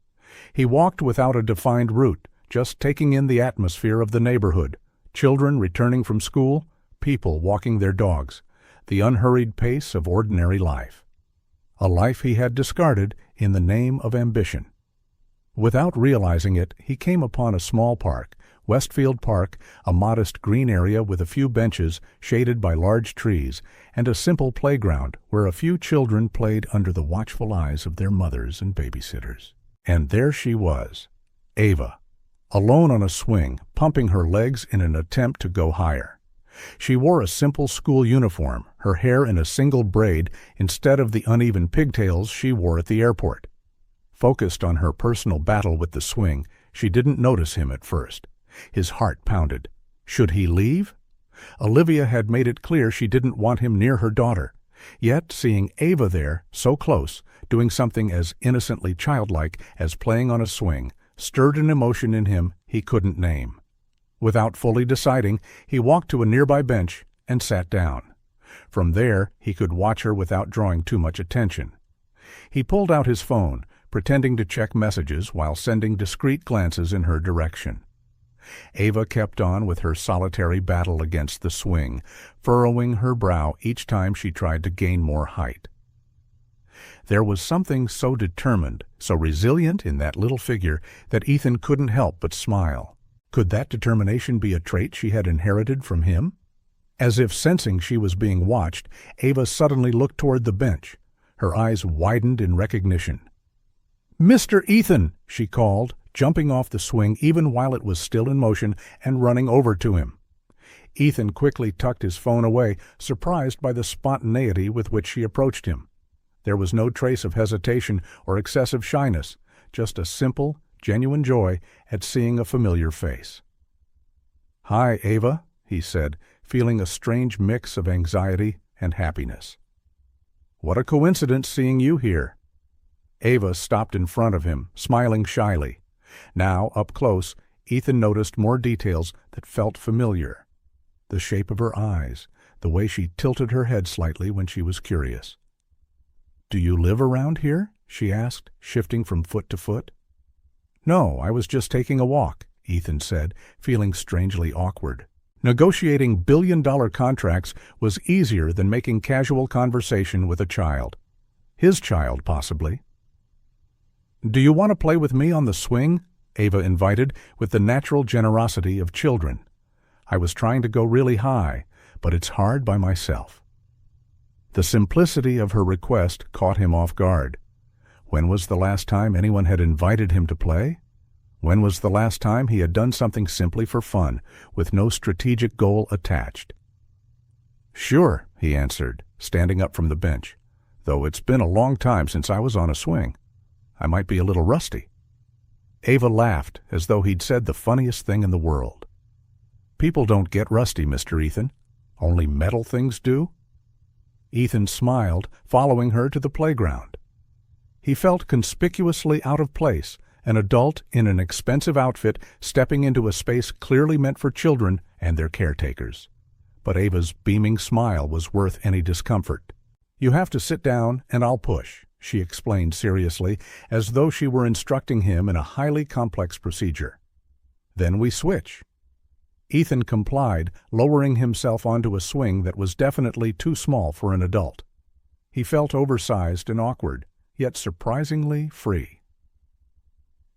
He walked without a defined route, just taking in the atmosphere of the neighborhood, children returning from school, people walking their dogs, the unhurried pace of ordinary life. A life he had discarded in the name of ambition. Without realizing it, he came upon a small park, Westfield Park, a modest green area with a few benches shaded by large trees, and a simple playground where a few children played under the watchful eyes of their mothers and babysitters. And there she was, Ava, alone on a swing, pumping her legs in an attempt to go higher. She wore a simple school uniform, her hair in a single braid instead of the uneven pigtails she wore at the airport. Focused on her personal battle with the swing, she didn't notice him at first. His heart pounded. Should he leave? Olivia had made it clear she didn't want him near her daughter. Yet, seeing Ava there, so close, doing something as innocently childlike as playing on a swing, stirred an emotion in him he couldn't name. Without fully deciding, he walked to a nearby bench and sat down. From there, he could watch her without drawing too much attention. He pulled out his phone, pretending to check messages while sending discreet glances in her direction. Ava kept on with her solitary battle against the swing, furrowing her brow each time she tried to gain more height. There was something so determined, so resilient in that little figure that Ethan couldn't help but smile. Could that determination be a trait she had inherited from him? As if sensing she was being watched, Ava suddenly looked toward the bench. Her eyes widened in recognition. "Mr. Ethan!" she called, jumping off the swing even while it was still in motion and running over to him. Ethan quickly tucked his phone away, surprised by the spontaneity with which she approached him. There was no trace of hesitation or excessive shyness, just a simple, genuine joy at seeing a familiar face. "Hi, Ava," he said, feeling a strange mix of anxiety and happiness. "What a coincidence seeing you here." Ava stopped in front of him, smiling shyly. Now, up close, Ethan noticed more details that felt familiar. The shape of her eyes, the way she tilted her head slightly when she was curious. "Do you live around here?" she asked, shifting from foot to foot. "No, I was just taking a walk," Ethan said, feeling strangely awkward. Negotiating billion-dollar contracts was easier than making casual conversation with a child. His child, possibly. "Do you want to play with me on the swing?" Ava invited, with the natural generosity of children. "I was trying to go really high, but it's hard by myself." The simplicity of her request caught him off guard. When was the last time anyone had invited him to play? When was the last time he had done something simply for fun, with no strategic goal attached? "Sure," he answered, standing up from the bench, "though it's been a long time since I was on a swing. I might be a little rusty." Ava laughed, as though he'd said the funniest thing in the world. "People don't get rusty, Mr. Ethan. Only metal things do?" Ethan smiled, following her to the playground. He felt conspicuously out of place, an adult in an expensive outfit stepping into a space clearly meant for children and their caretakers. But Ava's beaming smile was worth any discomfort. "You have to sit down and I'll push," she explained seriously, as though she were instructing him in a highly complex procedure. "Then we switch." Ethan complied, lowering himself onto a swing that was definitely too small for an adult. He felt oversized and awkward, yet surprisingly free.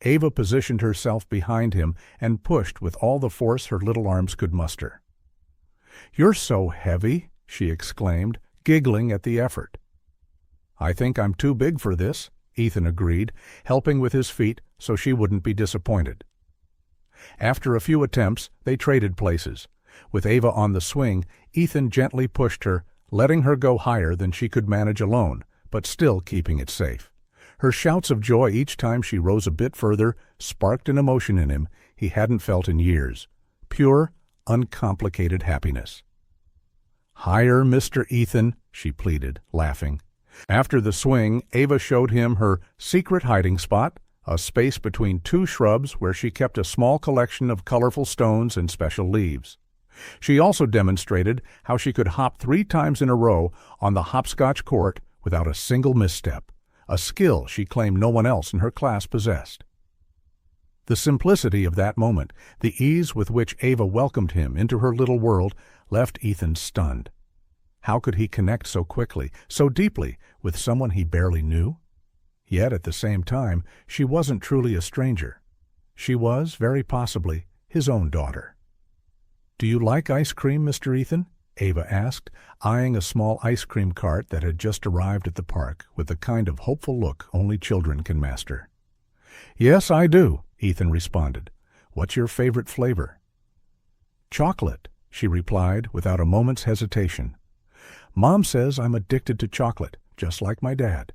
Ava positioned herself behind him and pushed with all the force her little arms could muster. "You're so heavy," she exclaimed, giggling at the effort. "I think I'm too big for this," Ethan agreed, helping with his feet so she wouldn't be disappointed. After a few attempts, they traded places. With Ava on the swing, Ethan gently pushed her, letting her go higher than she could manage alone, but still keeping it safe. Her shouts of joy each time she rose a bit further sparked an emotion in him he hadn't felt in years. Pure, uncomplicated happiness. "Higher, Mr. Ethan," she pleaded, laughing. After the swing, Ava showed him her secret hiding spot, a space between two shrubs where she kept a small collection of colorful stones and special leaves. She also demonstrated how she could hop 3 times in a row on the hopscotch court without a single misstep, a skill she claimed no one else in her class possessed. The simplicity of that moment, the ease with which Ava welcomed him into her little world, left Ethan stunned. How could he connect so quickly, so deeply, with someone he barely knew? Yet at the same time, she wasn't truly a stranger. She was, very possibly, his own daughter. "Do you like ice cream, Mr. Ethan?" Ava asked, eyeing a small ice cream cart that had just arrived at the park with the kind of hopeful look only children can master. "Yes, I do," Ethan responded. "What's your favorite flavor?" "Chocolate," she replied without a moment's hesitation. "Mom says I'm addicted to chocolate, just like my dad."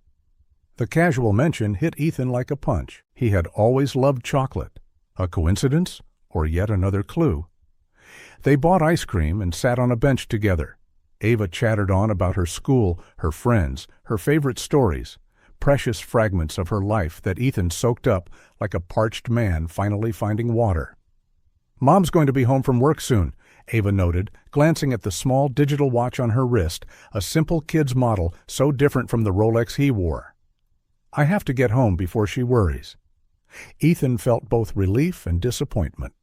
The casual mention hit Ethan like a punch. He had always loved chocolate. A coincidence, or yet another clue? They bought ice cream and sat on a bench together. Ava chattered on about her school, her friends, her favorite stories, precious fragments of her life that Ethan soaked up like a parched man finally finding water. "Mom's going to be home from work soon," Ava noted, glancing at the small digital watch on her wrist, a simple kid's model so different from the Rolex he wore. "I have to get home before she worries." Ethan felt both relief and disappointment.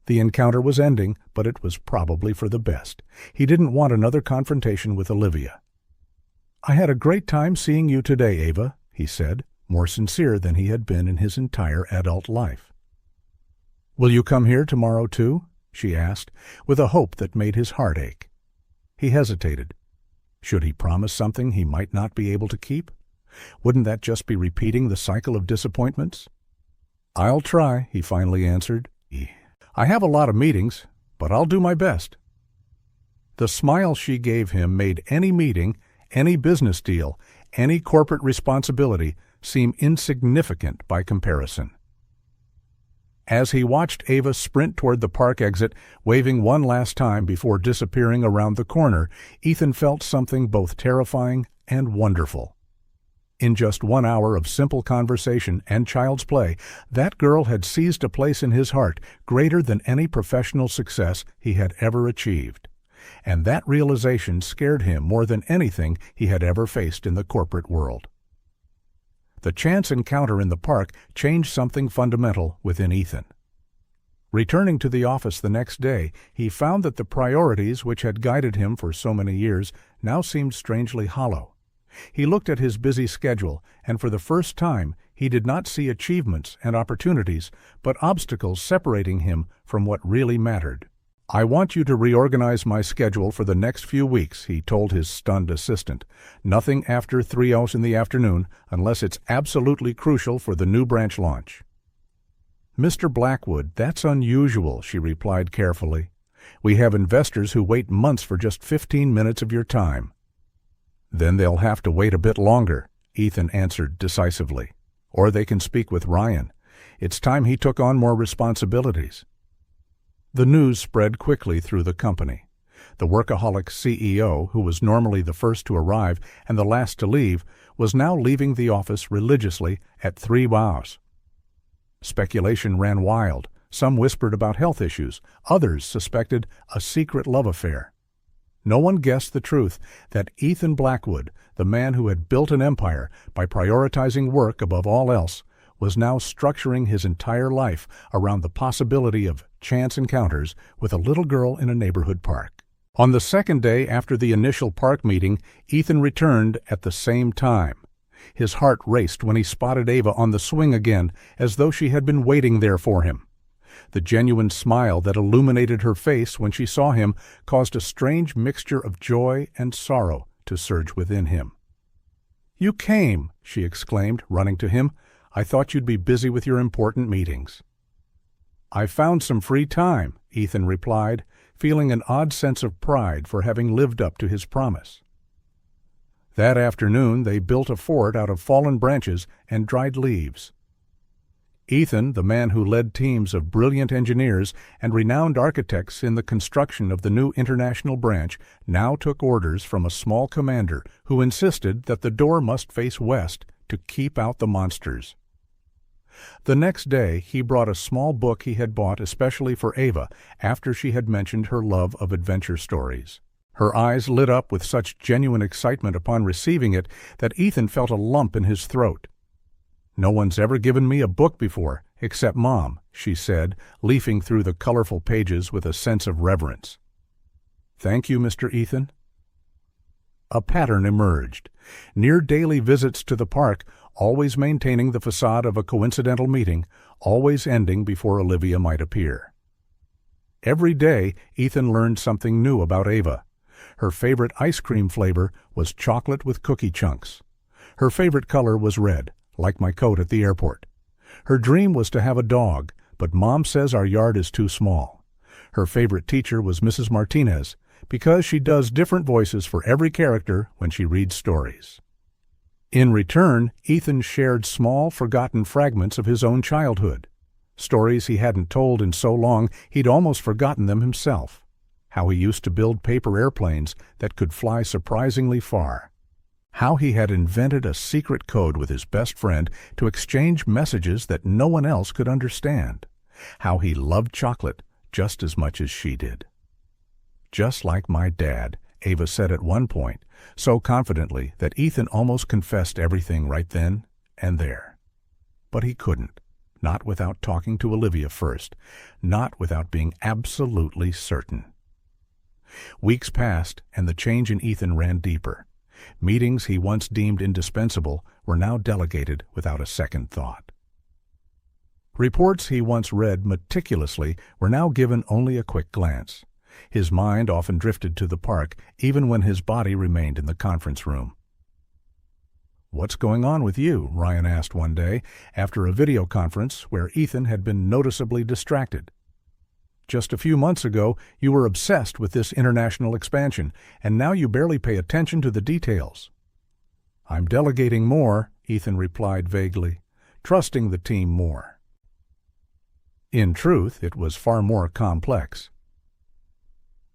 The encounter was ending, but it was probably for the best. He didn't want another confrontation with Olivia. "I had a great time seeing you today, Ava," he said, more sincere than he had been in his entire adult life. "Will you come here tomorrow too?" she asked, with a hope that made his heart ache. He hesitated. Should he promise something he might not be able to keep? Wouldn't that just be repeating the cycle of disappointments? "I'll try," he finally answered. "I have a lot of meetings, but I'll do my best." The smile she gave him made any meeting, any business deal, any corporate responsibility seem insignificant by comparison. As he watched Ava sprint toward the park exit, waving one last time before disappearing around the corner, Ethan felt something both terrifying and wonderful. In just 1 hour of simple conversation and child's play, that girl had seized a place in his heart greater than any professional success he had ever achieved. And that realization scared him more than anything he had ever faced in the corporate world. The chance encounter in the park changed something fundamental within Ethan. Returning to the office the next day, he found that the priorities which had guided him for so many years now seemed strangely hollow. He looked at his busy schedule, and for the first time he did not see achievements and opportunities, but obstacles separating him from what really mattered. "I want you to reorganize my schedule for the next few weeks," he told his stunned assistant. "Nothing after 3 in the afternoon, unless it's absolutely crucial for the new branch launch." "Mr. Blackwood, that's unusual," she replied carefully. "We have investors who wait months for just 15 minutes of your time." "Then they'll have to wait a bit longer," Ethan answered decisively. "Or they can speak with Ryan. It's time he took on more responsibilities." The news spread quickly through the company. The workaholic CEO, who was normally the first to arrive and the last to leave, was now leaving the office religiously at 3. Speculation ran wild. Some whispered about health issues. Others suspected a secret love affair. No one guessed the truth, that Ethan Blackwood, the man who had built an empire by prioritizing work above all else, was now structuring his entire life around the possibility of chance encounters with a little girl in a neighborhood park. On the second day after the initial park meeting, Ethan returned at the same time. His heart raced when he spotted Ava on the swing again, as though she had been waiting there for him. The genuine smile that illuminated her face when she saw him caused a strange mixture of joy and sorrow to surge within him. "You came," she exclaimed, running to him. "I thought you'd be busy with your important meetings." "I found some free time," Ethan replied, feeling an odd sense of pride for having lived up to his promise. That afternoon they built a fort out of fallen branches and dried leaves. Ethan, the man who led teams of brilliant engineers and renowned architects in the construction of the new international branch, now took orders from a small commander who insisted that the door must face west to keep out the monsters. The next day he brought a small book he had bought especially for Ava after she had mentioned her love of adventure stories. Her eyes lit up with such genuine excitement upon receiving it that Ethan felt a lump in his throat. "No one's ever given me a book before, except Mom," she said, leafing through the colorful pages with a sense of reverence. "Thank you, Mr. Ethan." A pattern emerged. Near daily visits to the park, always maintaining the facade of a coincidental meeting, always ending before Olivia might appear. Every day, Ethan learned something new about Ava. Her favorite ice cream flavor was chocolate with cookie chunks. Her favorite color was red, like my coat at the airport. Her dream was to have a dog, but Mom says our yard is too small. Her favorite teacher was Mrs. Martinez, because she does different voices for every character when she reads stories. In return, Ethan shared small, forgotten fragments of his own childhood. Stories he hadn't told in so long he'd almost forgotten them himself. How he used to build paper airplanes that could fly surprisingly far. How he had invented a secret code with his best friend to exchange messages that no one else could understand. How he loved chocolate just as much as she did. "Just like my dad," Ava said at one point, so confidently that Ethan almost confessed everything right then and there. But he couldn't, not without talking to Olivia first, not without being absolutely certain. Weeks passed, and the change in Ethan ran deeper. Meetings he once deemed indispensable were now delegated without a second thought. Reports he once read meticulously were now given only a quick glance. His mind often drifted to the park, even when his body remained in the conference room. "What's going on with you?" Ryan asked one day, after a video conference where Ethan had been noticeably distracted. Just a few months ago, you were obsessed with this international expansion, and now you barely pay attention to the details." "I'm delegating more," Ethan replied vaguely, trusting the team more. In truth, it was far more complex.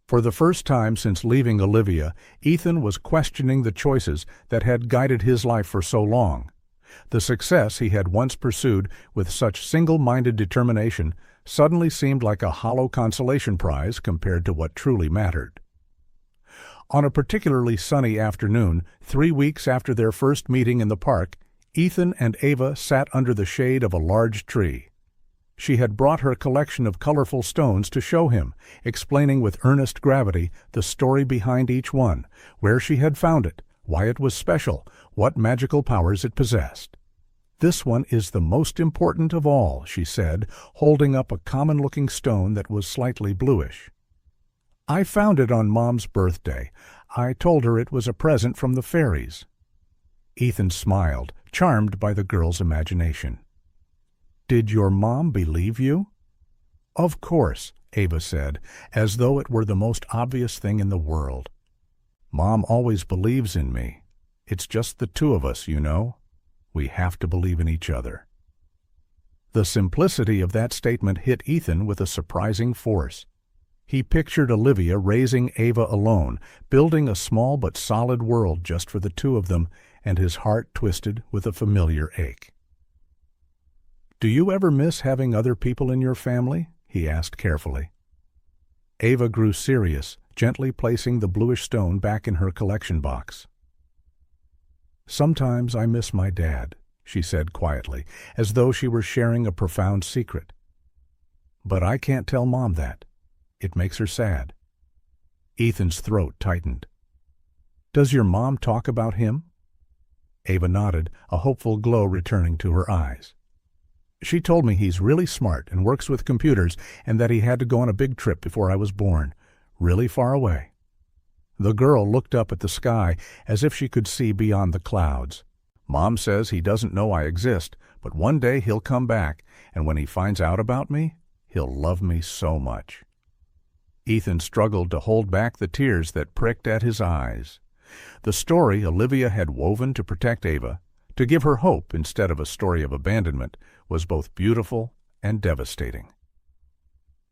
For the first time since leaving Olivia, Ethan was questioning the choices that had guided his life for so long. The success he had once pursued with such single-minded determination suddenly seemed like a hollow consolation prize compared to what truly mattered. On a particularly sunny afternoon, 3 weeks after their first meeting in the park, Ethan and Ava sat under the shade of a large tree. She had brought her collection of colorful stones to show him, explaining with earnest gravity the story behind each one, where she had found it, why it was special, what magical powers it possessed. "This one is the most important of all," she said, holding up a common-looking stone that was slightly bluish. "I found it on Mom's birthday. I told her it was a present from the fairies." Ethan smiled, charmed by the girl's imagination. "Did your mom believe you?" "Of course," Ava said, as though it were the most obvious thing in the world. "Mom always believes in me. It's just the two of us, you know. We have to believe in each other." The simplicity of that statement hit Ethan with a surprising force. He pictured Olivia raising Ava alone, building a small but solid world just for the two of them, and his heart twisted with a familiar ache. "Do you ever miss having other people in your family?" he asked carefully. Ava grew serious, gently placing the bluish stone back in her collection box. "Sometimes I miss my dad," she said quietly, as though she were sharing a profound secret. "But I can't tell Mom that. It makes her sad." Ethan's throat tightened. "Does your mom talk about him?" Ava nodded, a hopeful glow returning to her eyes. "She told me he's really smart and works with computers, and that he had to go on a big trip before I was born, really far away." The girl looked up at the sky as if she could see beyond the clouds. "Mom says he doesn't know I exist, but one day he'll come back, and when he finds out about me, he'll love me so much." Ethan struggled to hold back the tears that pricked at his eyes. The story Olivia had woven to protect Ava, to give her hope instead of a story of abandonment, was both beautiful and devastating.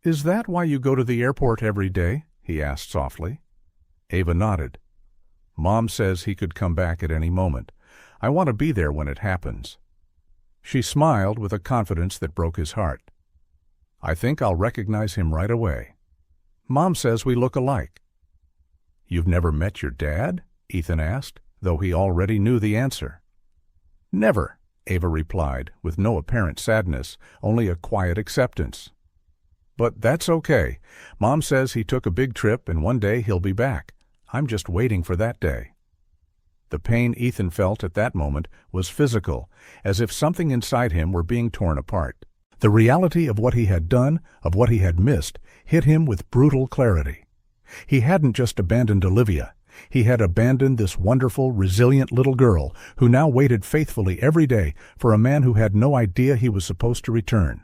"Is that why you go to the airport every day?" he asked softly. Ava nodded. "Mom says he could come back at any moment. I want to be there when it happens." She smiled with a confidence that broke his heart. "I think I'll recognize him right away. Mom says we look alike." "You've never met your dad?" Ethan asked, though he already knew the answer. "Never," Ava replied, with no apparent sadness, only a quiet acceptance. "But that's okay. Mom says he took a big trip and one day he'll be back. I'm just waiting for that day." The pain Ethan felt at that moment was physical, as if something inside him were being torn apart. The reality of what he had done, of what he had missed, hit him with brutal clarity. He hadn't just abandoned Olivia. He had abandoned this wonderful, resilient little girl who now waited faithfully every day for a man who had no idea he was supposed to return.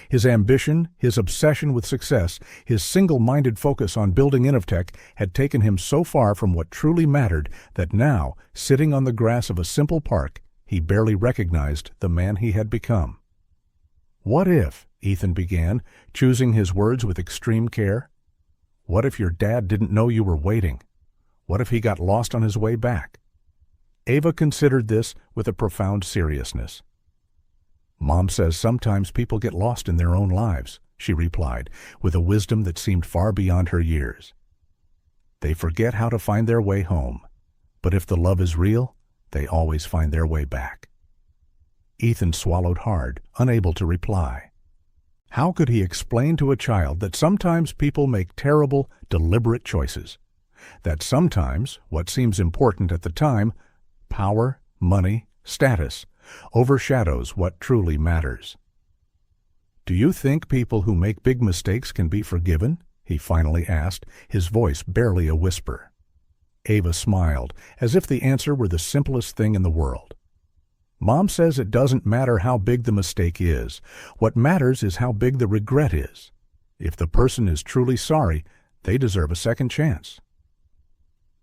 His ambition, his obsession with success, his single-minded focus on building Innovtech had taken him so far from what truly mattered that now, sitting on the grass of a simple park, he barely recognized the man he had become. "What if," Ethan began, choosing his words with extreme care, "what if your dad didn't know you were waiting? What if he got lost on his way back?" Ava considered this with a profound seriousness. "Mom says sometimes people get lost in their own lives," she replied, with a wisdom that seemed far beyond her years. "They forget how to find their way home, but if the love is real, they always find their way back." Ethan swallowed hard, unable to reply. How could he explain to a child that sometimes people make terrible, deliberate choices? That sometimes what seems important at the time, power, money, status, overshadows what truly matters. "Do you think people who make big mistakes can be forgiven?" he finally asked, his voice barely a whisper. Ava smiled, as if the answer were the simplest thing in the world. "Mom says it doesn't matter how big the mistake is. What matters is how big the regret is. If the person is truly sorry, they deserve a second chance.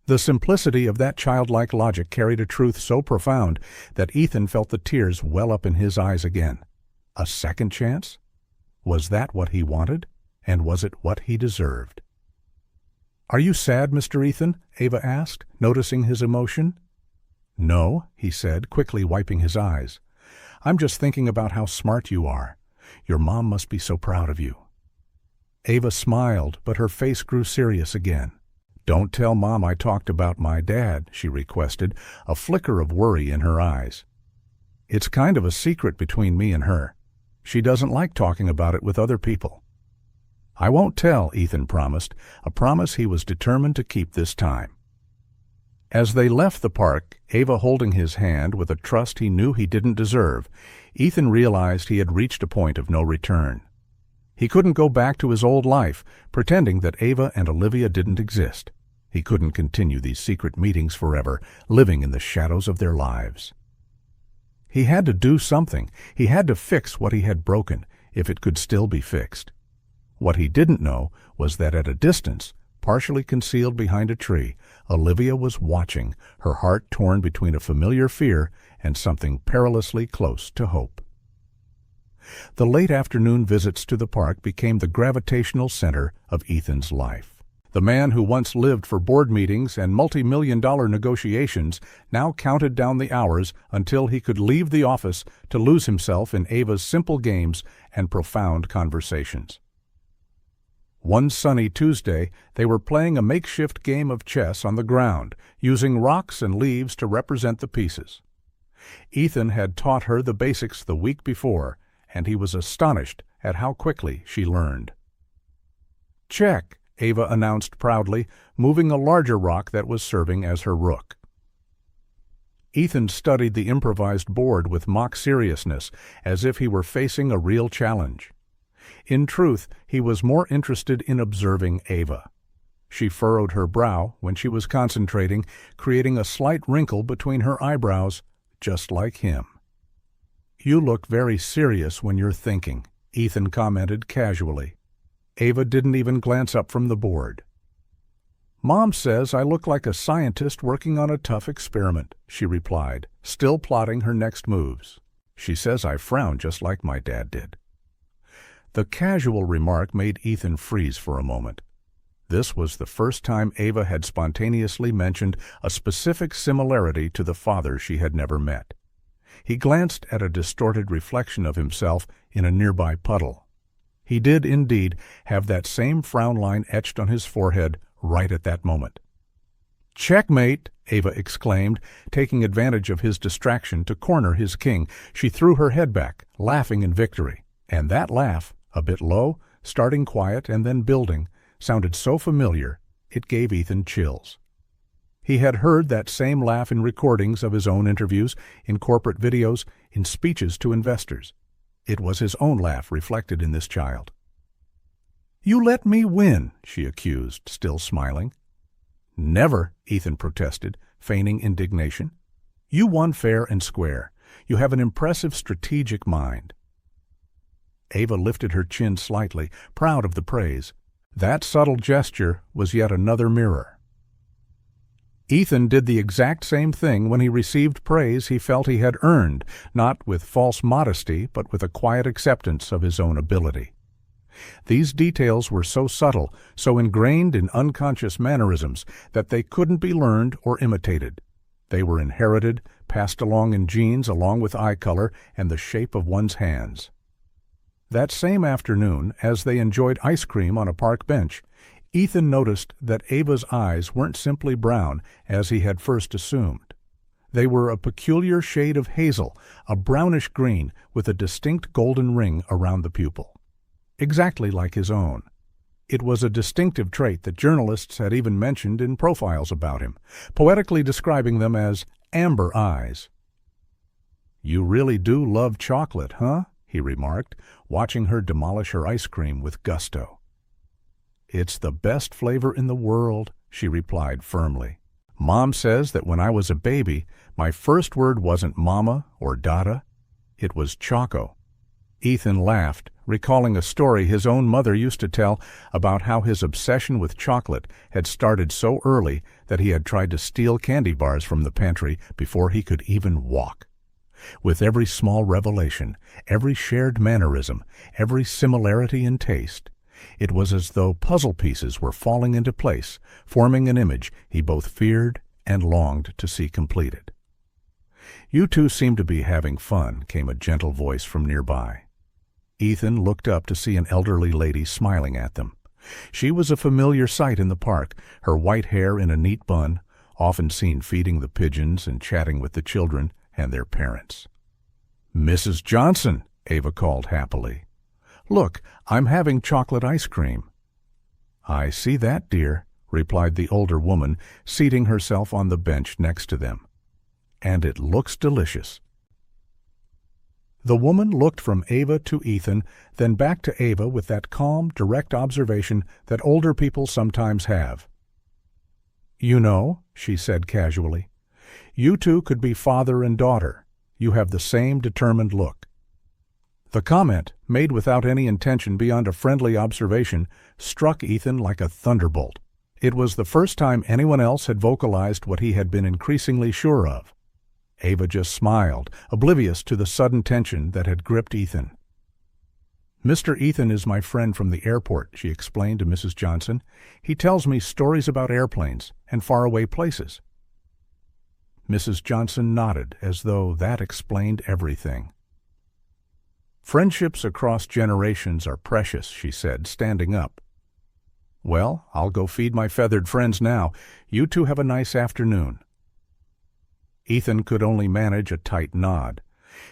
The simplicity of that childlike logic carried a truth so profound that Ethan felt the tears well up in his eyes again. A second chance? Was that what he wanted? And was it what he deserved? "Are you sad, Mr. Ethan?" Ava asked, noticing his emotion. "No," he said, quickly wiping his eyes. "I'm just thinking about how smart you are. Your mom must be so proud of you." Ava smiled, but her face grew serious again. "Don't tell Mom I talked about my dad," she requested, a flicker of worry in her eyes. "It's kind of a secret between me and her. She doesn't like talking about it with other people." "I won't tell," Ethan promised, a promise he was determined to keep this time. As they left the park, Ava holding his hand with a trust he knew he didn't deserve, Ethan realized he had reached a point of no return. He couldn't go back to his old life, pretending that Ava and Olivia didn't exist. He couldn't continue these secret meetings forever, living in the shadows of their lives. He had to do something. He had to fix what he had broken, if it could still be fixed. What he didn't know was that at a distance, partially concealed behind a tree, Olivia was watching, her heart torn between a familiar fear and something perilously close to hope. The late afternoon visits to the park became the gravitational center of Ethan's life. The man who once lived for board meetings and multi-million-dollar negotiations now counted down the hours until he could leave the office to lose himself in Ava's simple games and profound conversations. One sunny Tuesday, they were playing a makeshift game of chess on the ground, using rocks and leaves to represent the pieces. Ethan had taught her the basics the week before, and he was astonished at how quickly she learned. "Check," Ava announced proudly, moving a larger rock that was serving as her rook. Ethan studied the improvised board with mock seriousness, as if he were facing a real challenge. In truth, he was more interested in observing Ava. She furrowed her brow when she was concentrating, creating a slight wrinkle between her eyebrows, just like him. "You look very serious when you're thinking," Ethan commented casually. Ava didn't even glance up from the board. "Mom says I look like a scientist working on a tough experiment," she replied, still plotting her next moves. "She says I frown just like my dad did." The casual remark made Ethan freeze for a moment. This was the first time Ava had spontaneously mentioned a specific similarity to the father she had never met. He glanced at a distorted reflection of himself in a nearby puddle. He did indeed have that same frown line etched on his forehead right at that moment. "Checkmate!" Ava exclaimed, taking advantage of his distraction to corner his king. She threw her head back, laughing in victory. And that laugh, a bit low, starting quiet and then building, sounded so familiar it gave Ethan chills. He had heard that same laugh in recordings of his own interviews, in corporate videos, in speeches to investors. It was his own laugh reflected in this child. "You let me win," she accused, still smiling. "Never," Ethan protested, feigning indignation. "You won fair and square. You have an impressive strategic mind." Ava lifted her chin slightly, proud of the praise. That subtle gesture was yet another mirror. Ethan did the exact same thing when he received praise he felt he had earned, not with false modesty, but with a quiet acceptance of his own ability. These details were so subtle, so ingrained in unconscious mannerisms, that they couldn't be learned or imitated. They were inherited, passed along in genes along with eye color and the shape of one's hands. That same afternoon, as they enjoyed ice cream on a park bench, Ethan noticed that Ava's eyes weren't simply brown, as he had first assumed. They were a peculiar shade of hazel, a brownish green with a distinct golden ring around the pupil. Exactly like his own. It was a distinctive trait that journalists had even mentioned in profiles about him, poetically describing them as amber eyes. "You really do love chocolate, huh?" he remarked, watching her demolish her ice cream with gusto. "It's the best flavor in the world," she replied firmly. "Mom says that when I was a baby, my first word wasn't mama or dada. It was choco." Ethan laughed, recalling a story his own mother used to tell about how his obsession with chocolate had started so early that he had tried to steal candy bars from the pantry before he could even walk. With every small revelation, every shared mannerism, every similarity in taste, it was as though puzzle pieces were falling into place, forming an image he both feared and longed to see completed. "You two seem to be having fun," came a gentle voice from nearby. Ethan looked up to see an elderly lady smiling at them. She was a familiar sight in the park, her white hair in a neat bun, often seen feeding the pigeons and chatting with the children and their parents. "Mrs. Johnson," Ava called happily. "Look, I'm having chocolate ice cream." "I see that, dear," replied the older woman, seating herself on the bench next to them. "And it looks delicious." The woman looked from Ava to Ethan, then back to Ava with that calm, direct observation that older people sometimes have. "You know," she said casually, "you two could be father and daughter. You have the same determined look." The comment, made without any intention beyond a friendly observation, struck Ethan like a thunderbolt. It was the first time anyone else had vocalized what he had been increasingly sure of. Ava just smiled, oblivious to the sudden tension that had gripped Ethan. "Mr. Ethan is my friend from the airport," she explained to Mrs. Johnson. "He tells me stories about airplanes and faraway places." Mrs. Johnson nodded, as though that explained everything. "Friendships across generations are precious," she said, standing up. "Well, I'll go feed my feathered friends now. You two have a nice afternoon." Ethan could only manage a tight nod.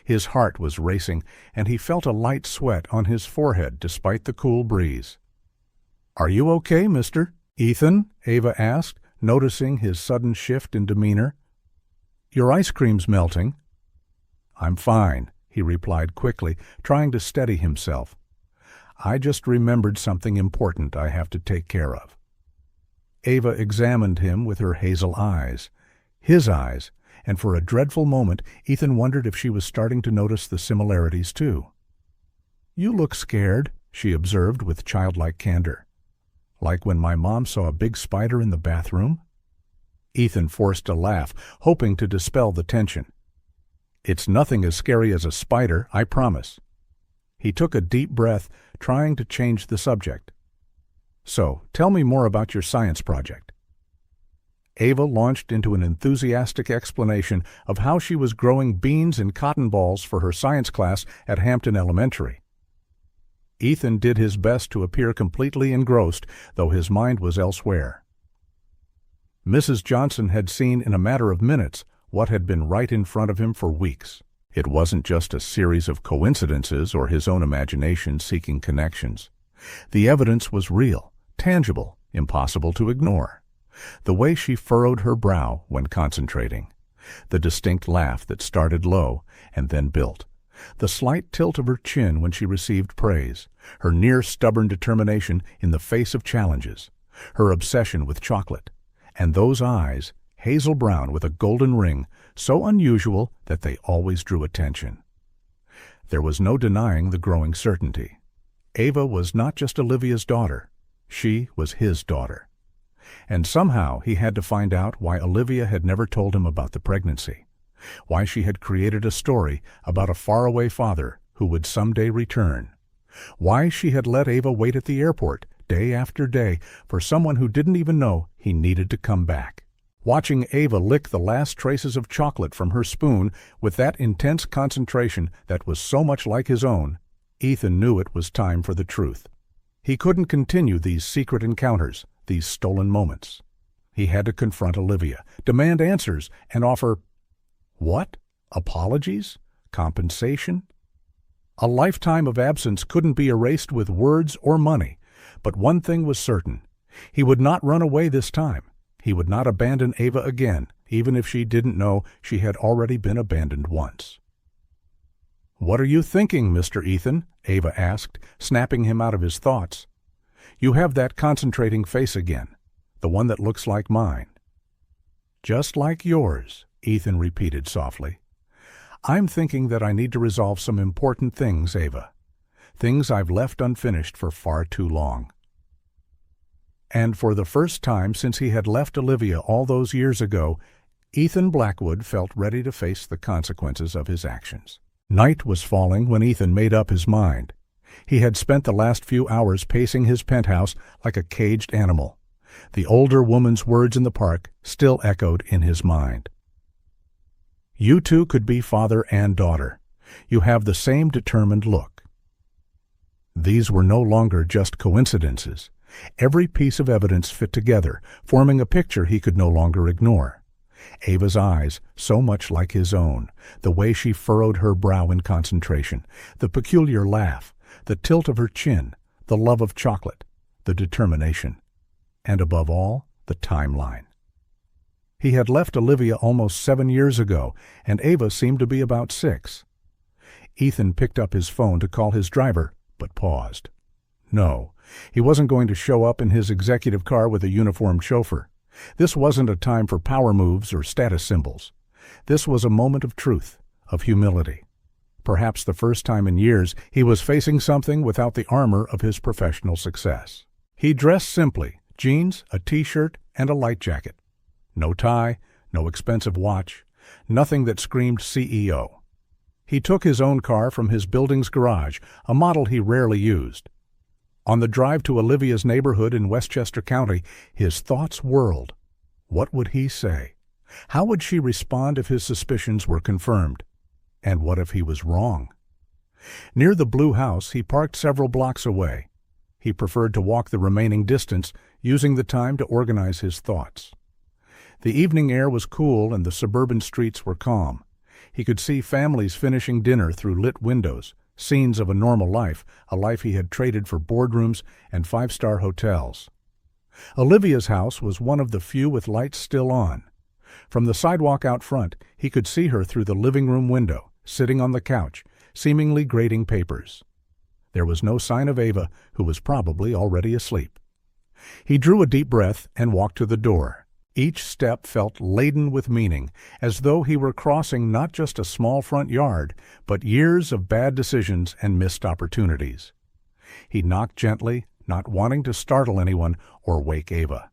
His heart was racing, and he felt a light sweat on his forehead despite the cool breeze. "Are you okay, Mr. Ethan?" Ava asked, noticing his sudden shift in demeanor. "Your ice cream's melting." "I'm fine," he replied quickly, trying to steady himself. "I just remembered something important I have to take care of." Ava examined him with her hazel eyes. His eyes, and for a dreadful moment Ethan wondered if she was starting to notice the similarities too. "You look scared," she observed with childlike candor. "Like when my mom saw a big spider in the bathroom?" Ethan forced a laugh, hoping to dispel the tension. "It's nothing as scary as a spider, I promise." He took a deep breath, trying to change the subject. "So, tell me more about your science project." Ava launched into an enthusiastic explanation of how she was growing beans in cotton balls for her science class at Hampton Elementary. Ethan did his best to appear completely engrossed, though his mind was elsewhere. Mrs. Johnson had seen in a matter of minutes what had been right in front of him for weeks. It wasn't just a series of coincidences or his own imagination seeking connections. The evidence was real, tangible, impossible to ignore. The way she furrowed her brow when concentrating, the distinct laugh that started low and then built, the slight tilt of her chin when she received praise, her near-stubborn determination in the face of challenges, her obsession with chocolate, and those eyes, hazel brown with a golden ring, so unusual that they always drew attention. There was no denying the growing certainty. Ava was not just Olivia's daughter. She was his daughter. And somehow he had to find out why Olivia had never told him about the pregnancy, why she had created a story about a faraway father who would someday return, why she had let Ava wait at the airport day after day for someone who didn't even know he needed to come back. Watching Ava lick the last traces of chocolate from her spoon with that intense concentration that was so much like his own, Ethan knew it was time for the truth. He couldn't continue these secret encounters, these stolen moments. He had to confront Olivia, demand answers, and offer... what? Apologies? Compensation? A lifetime of absence couldn't be erased with words or money, but one thing was certain. He would not run away this time. He would not abandon Ava again, even if she didn't know she had already been abandoned once. "What are you thinking, Mr. Ethan?" Ava asked, snapping him out of his thoughts. "You have that concentrating face again, the one that looks like mine." "Just like yours," Ethan repeated softly. "I'm thinking that I need to resolve some important things, Ava. things I've left unfinished for far too long. And for the first time since he had left Olivia all those years ago, Ethan Blackwood felt ready to face the consequences of his actions. Night was falling when Ethan made up his mind. He had spent the last few hours pacing his penthouse like a caged animal. The older woman's words in the park still echoed in his mind. You two could be father and daughter. You have the same determined look. These were no longer just coincidences. Every piece of evidence fit together, forming a picture he could no longer ignore. Ava's eyes, so much like his own, the way she furrowed her brow in concentration, the peculiar laugh, the tilt of her chin, the love of chocolate, the determination, and above all, the timeline. He had left Olivia almost 7 years ago, and Ava seemed to be about 6. Ethan picked up his phone to call his driver, but paused. No, he wasn't going to show up in his executive car with a uniformed chauffeur. This wasn't a time for power moves or status symbols. This was a moment of truth, of humility. Perhaps the first time in years he was facing something without the armor of his professional success. He dressed simply, jeans, a t-shirt, and a light jacket. No tie, no expensive watch, nothing that screamed CEO. He took his own car from his building's garage, a model he rarely used. On the drive to Olivia's neighborhood in Westchester County, his thoughts whirled. What would he say? How would she respond if his suspicions were confirmed? And what if he was wrong? Near the blue house, he parked several blocks away. He preferred to walk the remaining distance, using the time to organize his thoughts. The evening air was cool and the suburban streets were calm. He could see families finishing dinner through lit windows, scenes of a normal life, a life he had traded for boardrooms and 5-star hotels. Olivia's house was one of the few with lights still on. From the sidewalk out front, he could see her through the living room window, sitting on the couch, seemingly grading papers. There was no sign of Ava, who was probably already asleep. He drew a deep breath and walked to the door. Each step felt laden with meaning, as though he were crossing not just a small front yard, but years of bad decisions and missed opportunities. He knocked gently, not wanting to startle anyone or wake Ava.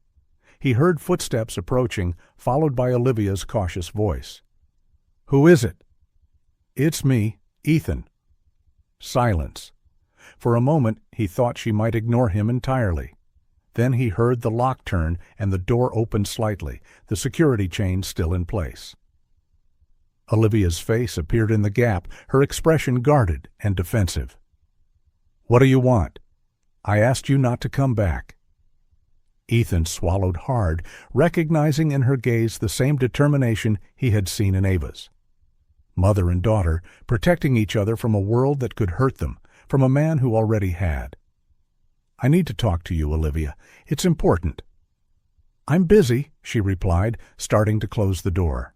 He heard footsteps approaching, followed by Olivia's cautious voice. "Who is it?" "It's me, Ethan." Silence. For a moment he thought she might ignore him entirely. Then he heard the lock turn and the door opened slightly, the security chain still in place. Olivia's face appeared in the gap, her expression guarded and defensive. "What do you want? I asked you not to come back." Ethan swallowed hard, recognizing in her gaze the same determination he had seen in Ava's. Mother and daughter, protecting each other from a world that could hurt them, from a man who already had. "I need to talk to you, Olivia. It's important." "I'm busy," she replied, starting to close the door.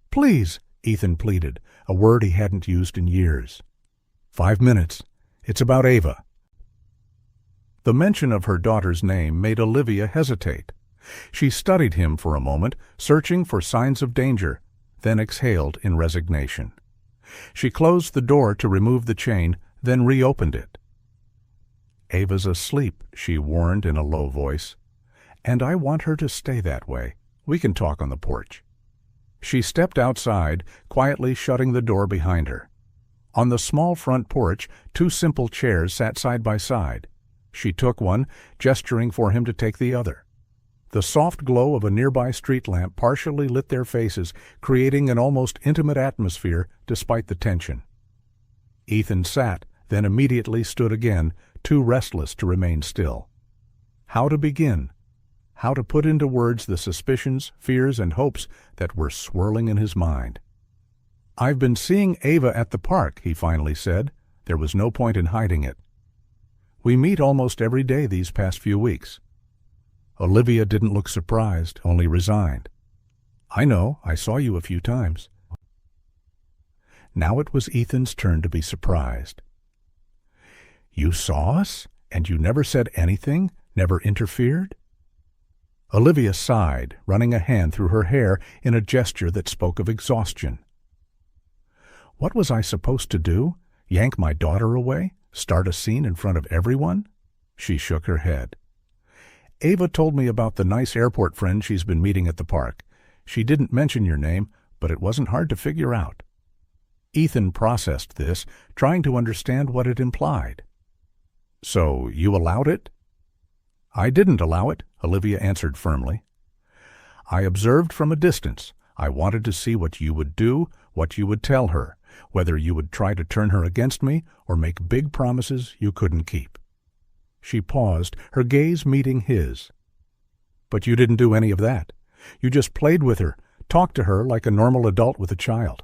"Please," Ethan pleaded, a word he hadn't used in years. 5 minutes. It's about Ava." The mention of her daughter's name made Olivia hesitate. She studied him for a moment, searching for signs of danger, then exhaled in resignation. She closed the door to remove the chain, then reopened it. "Ava's asleep," she warned in a low voice. "And I want her to stay that way. We can talk on the porch." She stepped outside, quietly shutting the door behind her. On the small front porch, 2 simple chairs sat side by side. She took one, gesturing for him to take the other. The soft glow of a nearby street lamp partially lit their faces, creating an almost intimate atmosphere despite the tension. Ethan sat, then immediately stood again, too restless to remain still. How to begin? How to put into words the suspicions, fears, and hopes that were swirling in his mind? "I've been seeing Ava at the park," he finally said. There was no point in hiding it. "We meet almost every day these past few weeks." Olivia didn't look surprised, only resigned. "I know, I saw you a few times." Now it was Ethan's turn to be surprised. "You saw us? And you never said anything? Never interfered?" Olivia sighed, running a hand through her hair in a gesture that spoke of exhaustion. "What was I supposed to do? Yank my daughter away? Start a scene in front of everyone? She shook her head. Ava told me about the nice airport friend she's been meeting at the park. She didn't mention your name, but it wasn't hard to figure out. Ethan processed this, trying to understand what it implied. So you allowed it? I didn't allow it, Olivia answered firmly. I observed from a distance. I wanted to see what you would do, what you would tell her, whether you would try to turn her against me or make big promises you couldn't keep. She paused, her gaze meeting his. But you didn't do any of that. You just played with her, talked to her like a normal adult with a child.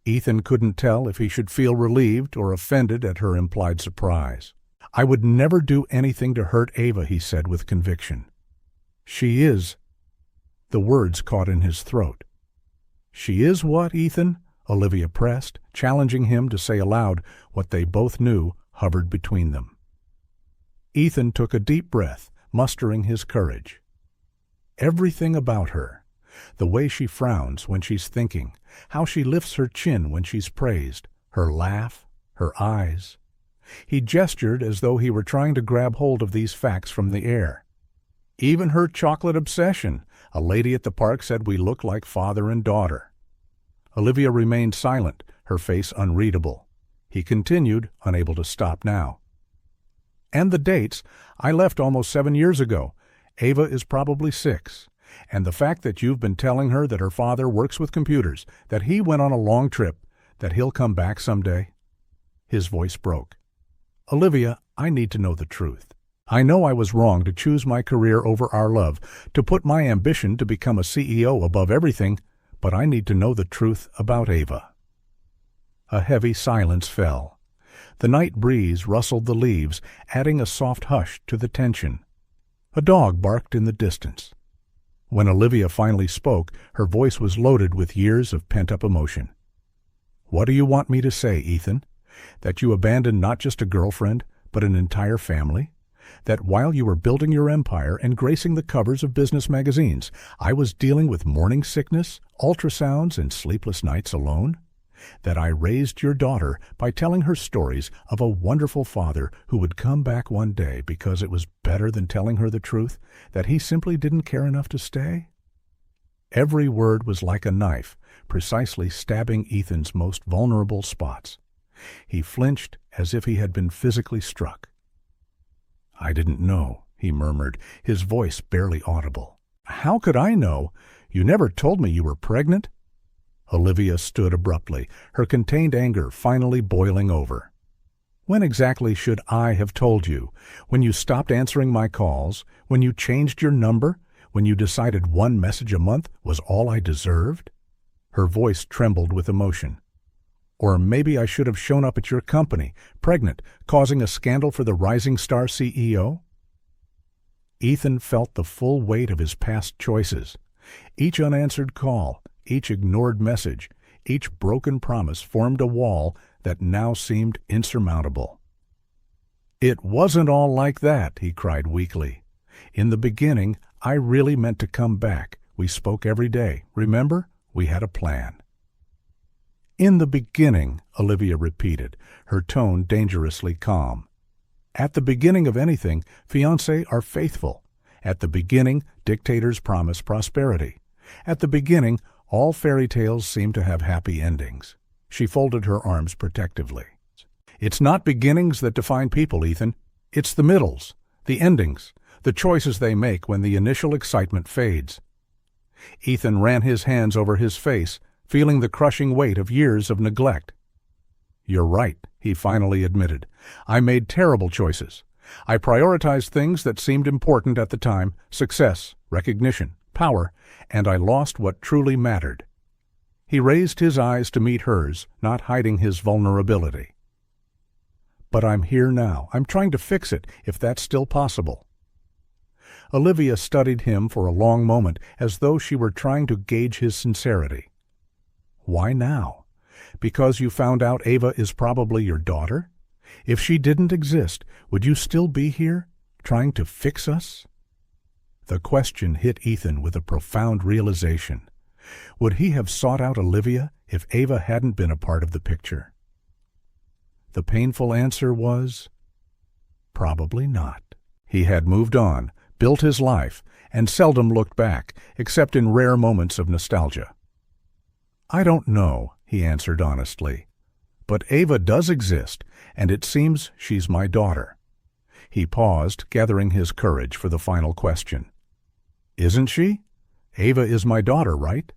Ethan couldn't tell if he should feel relieved or offended at her implied surprise. I would never do anything to hurt Ava, he said with conviction. She is. The words caught in his throat. She is what, Ethan? Olivia pressed, challenging him to say aloud what they both knew hovered between them. Ethan took a deep breath, mustering his courage. Everything about her. The way she frowns when she's thinking, how she lifts her chin when she's praised, her laugh, her eyes. He gestured as though he were trying to grab hold of these facts from the air. Even her chocolate obsession. A lady at the park said we look like father and daughter. Olivia remained silent, her face unreadable. He continued, unable to stop now. And the dates. I left almost 7 years ago. Ava is probably 6. And the fact that you've been telling her that her father works with computers, that he went on a long trip, that he'll come back someday. His voice broke. Olivia, I need to know the truth. I know I was wrong to choose my career over our love, to put my ambition to become a CEO above everything, but I need to know the truth about Ava. A heavy silence fell. The night breeze rustled the leaves, adding a soft hush to the tension. A dog barked in the distance. When Olivia finally spoke, her voice was loaded with years of pent-up emotion. What do you want me to say, Ethan? That you abandoned not just a girlfriend, but an entire family? That while you were building your empire and gracing the covers of business magazines, I was dealing with morning sickness, ultrasounds, and sleepless nights alone? That I raised your daughter by telling her stories of a wonderful father who would come back one day because it was better than telling her the truth, that he simply didn't care enough to stay? Every word was like a knife, precisely stabbing Ethan's most vulnerable spots. He flinched as if he had been physically struck. I didn't know, he murmured, his voice barely audible. How could I know? You never told me you were pregnant. Olivia stood abruptly, her contained anger finally boiling over. When exactly should I have told you? When you stopped answering my calls? When you changed your number? When you decided one message a month was all I deserved? Her voice trembled with emotion. Or maybe I should have shown up at your company, pregnant, causing a scandal for the rising star CEO? Ethan felt the full weight of his past choices. Each unanswered call, each ignored message, each broken promise formed a wall that now seemed insurmountable. It wasn't all like that, he cried weakly. In the beginning, I really meant to come back. We spoke every day. Remember? We had a plan. In the beginning, Olivia repeated, her tone dangerously calm. At the beginning of anything, fiancés are faithful. At the beginning, dictators promise prosperity. At the beginning, all fairy tales seem to have happy endings. She folded her arms protectively. It's not beginnings that define people, Ethan. It's the middles, the endings, the choices they make when the initial excitement fades. Ethan ran his hands over his face, feeling the crushing weight of years of neglect. You're right, he finally admitted. I made terrible choices. I prioritized things that seemed important at the time, success, recognition, power, and I lost what truly mattered. He raised his eyes to meet hers, not hiding his vulnerability. But I'm here now. I'm trying to fix it, if that's still possible. Olivia studied him for a long moment, as though she were trying to gauge his sincerity. Why now? Because you found out Ava is probably your daughter? If she didn't exist, would you still be here, trying to fix us? The question hit Ethan with a profound realization. Would he have sought out Olivia if Ava hadn't been a part of the picture? The painful answer was, probably not. He had moved on, built his life, and seldom looked back, except in rare moments of nostalgia. I don't know, he answered honestly, but Ava does exist, and it seems she's my daughter. He paused, gathering his courage for the final question. Isn't she? Ava is my daughter, right?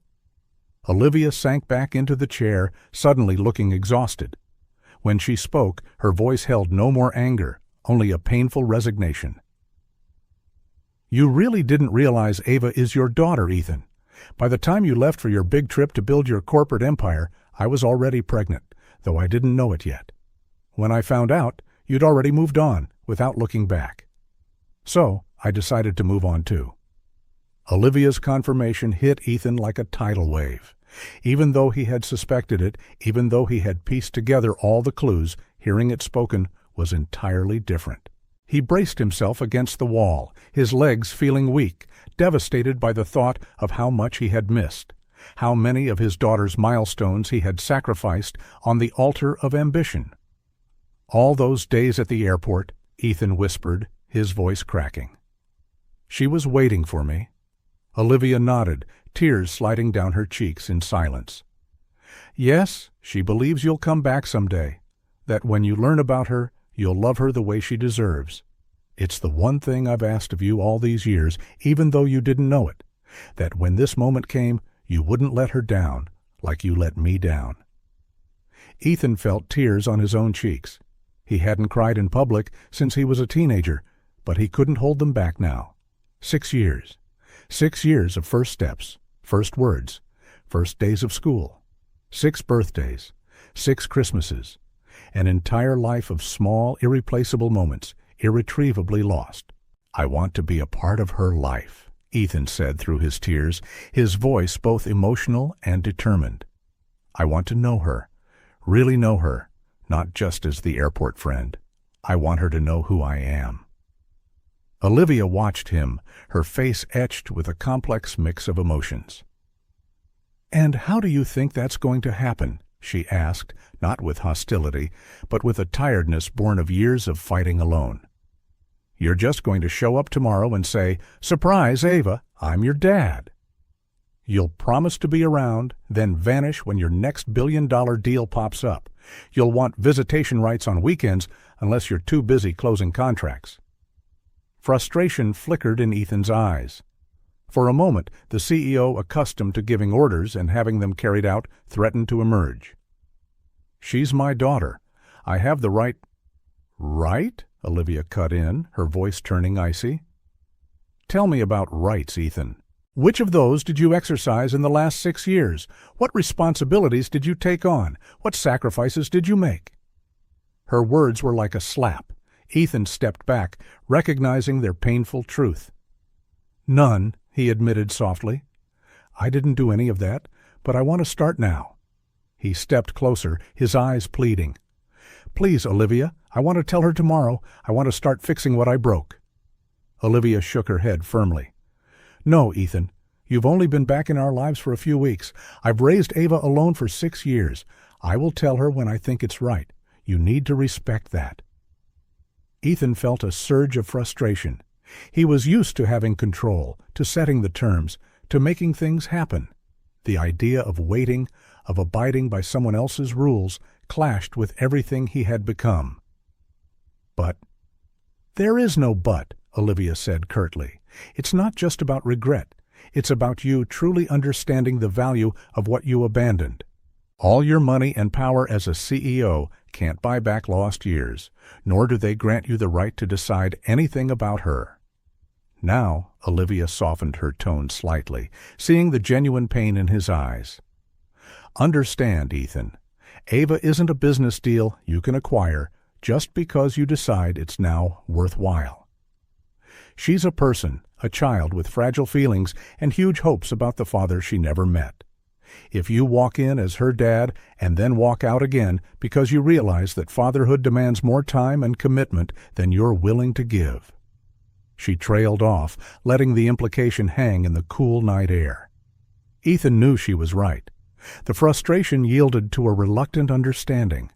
Olivia sank back into the chair, suddenly looking exhausted. When she spoke, her voice held no more anger, only a painful resignation. You really didn't realize Ava is your daughter, Ethan. By the time you left for your big trip to build your corporate empire, I was already pregnant, though I didn't know it yet. When I found out, you'd already moved on, without looking back. So, I decided to move on too. Olivia's confirmation hit Ethan like a tidal wave. Even though he had suspected it, even though he had pieced together all the clues, hearing it spoken was entirely different. He braced himself against the wall, his legs feeling weak, devastated by the thought of how much he had missed, how many of his daughter's milestones he had sacrificed on the altar of ambition. All those days at the airport, Ethan whispered, his voice cracking. She was waiting for me. Olivia nodded, tears sliding down her cheeks in silence. Yes, she believes you'll come back someday, that when you learn about her, you'll love her the way she deserves. It's the one thing I've asked of you all these years, even though you didn't know it, that when this moment came, you wouldn't let her down like you let me down. Ethan felt tears on his own cheeks. He hadn't cried in public since he was a teenager, but he couldn't hold them back now. 6 years. 6 years of first steps, first words, first days of school, 6 birthdays, 6 Christmases, an entire life of small, irreplaceable moments, irretrievably lost. I want to be a part of her life, Ethan said through his tears, his voice both emotional and determined. I want to know her, really know her, not just as the airport friend. I want her to know who I am. Olivia watched him, her face etched with a complex mix of emotions. And how do you think that's going to happen? She asked, not with hostility, but with a tiredness born of years of fighting alone. You're just going to show up tomorrow and say, "Surprise, Ava, I'm your dad." You'll promise to be around, then vanish when your next billion-dollar deal pops up. You'll want visitation rights on weekends unless you're too busy closing contracts. Frustration flickered in Ethan's eyes. For a moment, the CEO, accustomed to giving orders and having them carried out, threatened to emerge. She's my daughter. I have the right— Right? Olivia cut in, her voice turning icy. Tell me about rights, Ethan. Which of those did you exercise in the last 6 years? What responsibilities did you take on? What sacrifices did you make? Her words were like a slap. Ethan stepped back, recognizing their painful truth. None, he admitted softly. I didn't do any of that, but I want to start now. He stepped closer, his eyes pleading. Please, Olivia, I want to tell her tomorrow. I want to start fixing what I broke. Olivia shook her head firmly. No, Ethan, you've only been back in our lives for a few weeks. I've raised Ava alone for 6 years. I will tell her when I think it's right. You need to respect that. Ethan felt a surge of frustration. He was used to having control, to setting the terms, to making things happen. The idea of waiting, of abiding by someone else's rules, clashed with everything he had become. But— There is no but, Olivia said curtly. It's not just about regret. It's about you truly understanding the value of what you abandoned. All your money and power as a CEO can't buy back lost years, nor do they grant you the right to decide anything about her. Now, Olivia softened her tone slightly, seeing the genuine pain in his eyes. Understand, Ethan, Ava isn't a business deal you can acquire just because you decide it's now worthwhile. She's a person, a child with fragile feelings and huge hopes about the father she never met. If you walk in as her dad and then walk out again because you realize that fatherhood demands more time and commitment than you're willing to give. She trailed off, letting the implication hang in the cool night air. Ethan knew she was right. The frustration yielded to a reluctant understanding.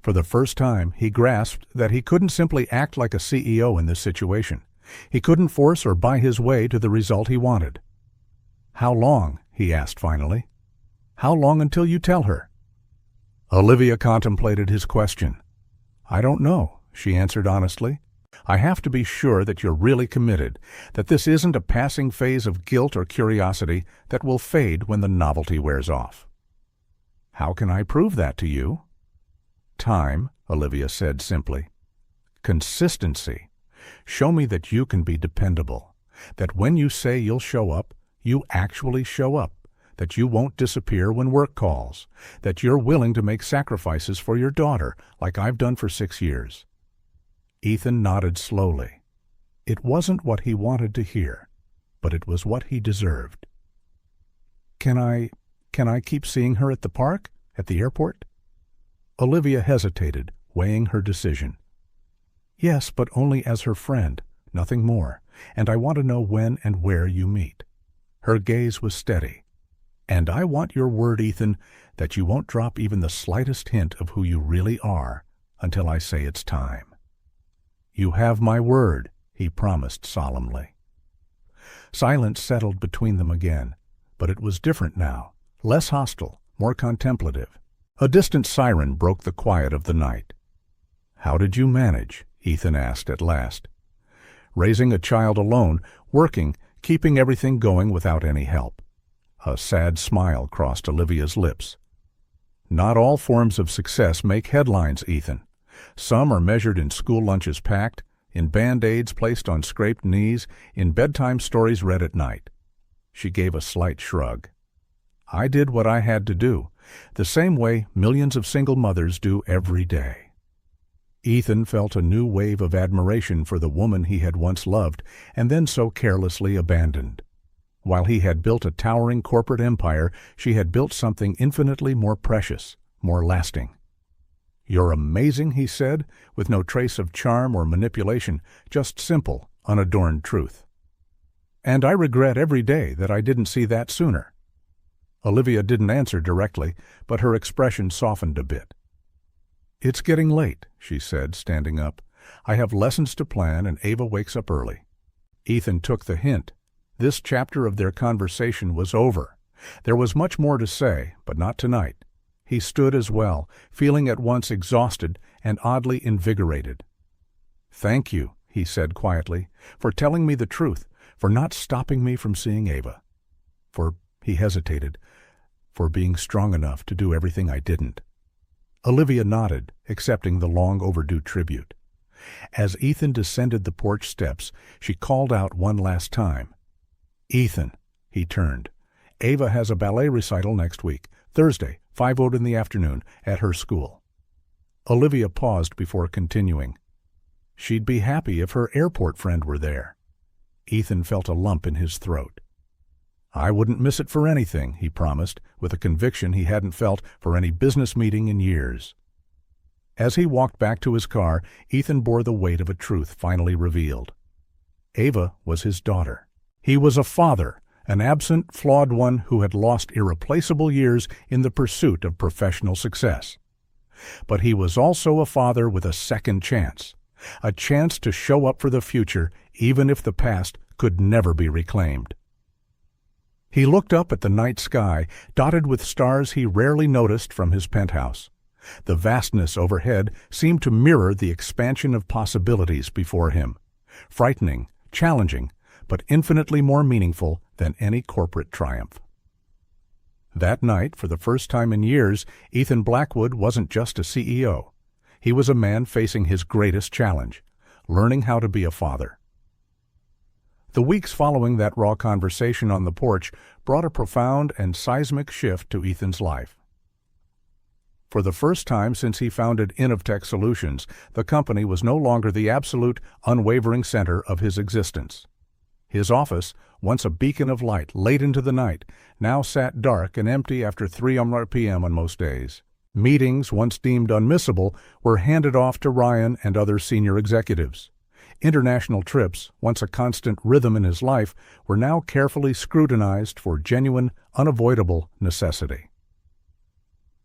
For the first time, he grasped that he couldn't simply act like a CEO in this situation. He couldn't force or buy his way to the result he wanted. "How long?" he asked finally. "How long until you tell her?" Olivia contemplated his question. "I don't know," she answered honestly. "I have to be sure that you're really committed, that this isn't a passing phase of guilt or curiosity that will fade when the novelty wears off." "How can I prove that to you?" "Time," Olivia said simply. "Consistency. Show me that you can be dependable, that when you say you'll show up, you actually show up, that you won't disappear when work calls, that you're willing to make sacrifices for your daughter like I've done for 6 years." Ethan nodded slowly. It wasn't what he wanted to hear, but it was what he deserved. Can I keep seeing her at the park? At the airport?" Olivia hesitated, weighing her decision. "Yes, but only as her friend, nothing more, and I want to know when and where you meet." Her gaze was steady. "And I want your word, Ethan, that you won't drop even the slightest hint of who you really are until I say it's time." "You have my word," he promised solemnly. Silence settled between them again, but it was different now, less hostile, more contemplative. A distant siren broke the quiet of the night. "How did you manage?" Ethan asked at last. "Raising a child alone, working, keeping everything going without any help." A sad smile crossed Olivia's lips. "Not all forms of success make headlines, Ethan. Some are measured in school lunches packed, in Band-Aids placed on scraped knees, in bedtime stories read at night." She gave a slight shrug. "I did what I had to do, the same way millions of single mothers do every day." Ethan felt a new wave of admiration for the woman he had once loved and then so carelessly abandoned. While he had built a towering corporate empire, she had built something infinitely more precious, more lasting. "You're amazing," he said, with no trace of charm or manipulation, just simple, unadorned truth. "And I regret every day that I didn't see that sooner." Olivia didn't answer directly, but her expression softened a bit. "It's getting late," she said, standing up. "I have lessons to plan, and Ava wakes up early." Ethan took the hint. This chapter of their conversation was over. There was much more to say, but not tonight. He stood as well, feeling at once exhausted and oddly invigorated. "Thank you," he said quietly, "for telling me the truth, for not stopping me from seeing Ava. He hesitated, for being strong enough to do everything I didn't." Olivia nodded, accepting the long-overdue tribute. As Ethan descended the porch steps, she called out one last time. "Ethan," he turned. "Ava has a ballet recital next week, Thursday, 5:00 in the afternoon, at her school." Olivia paused before continuing. "She'd be happy if her airport friend were there." Ethan felt a lump in his throat. "I wouldn't miss it for anything," he promised, with a conviction he hadn't felt for any business meeting in years. As he walked back to his car, Ethan bore the weight of a truth finally revealed. Ava was his daughter. He was a father, an absent, flawed one who had lost irreplaceable years in the pursuit of professional success. But he was also a father with a second chance, a chance to show up for the future even if the past could never be reclaimed. He looked up at the night sky, dotted with stars he rarely noticed from his penthouse. The vastness overhead seemed to mirror the expansion of possibilities before him, frightening, challenging, but infinitely more meaningful than any corporate triumph. That night, for the first time in years, Ethan Blackwood wasn't just a CEO. He was a man facing his greatest challenge, learning how to be a father. The weeks following that raw conversation on the porch brought a profound and seismic shift to Ethan's life. For the first time since he founded Innovtech Solutions, the company was no longer the absolute, unwavering center of his existence. His office, once a beacon of light late into the night, now sat dark and empty after 3 p.m. on most days. Meetings, once deemed unmissable, were handed off to Ryan and other senior executives. International trips, once a constant rhythm in his life, were now carefully scrutinized for genuine, unavoidable necessity.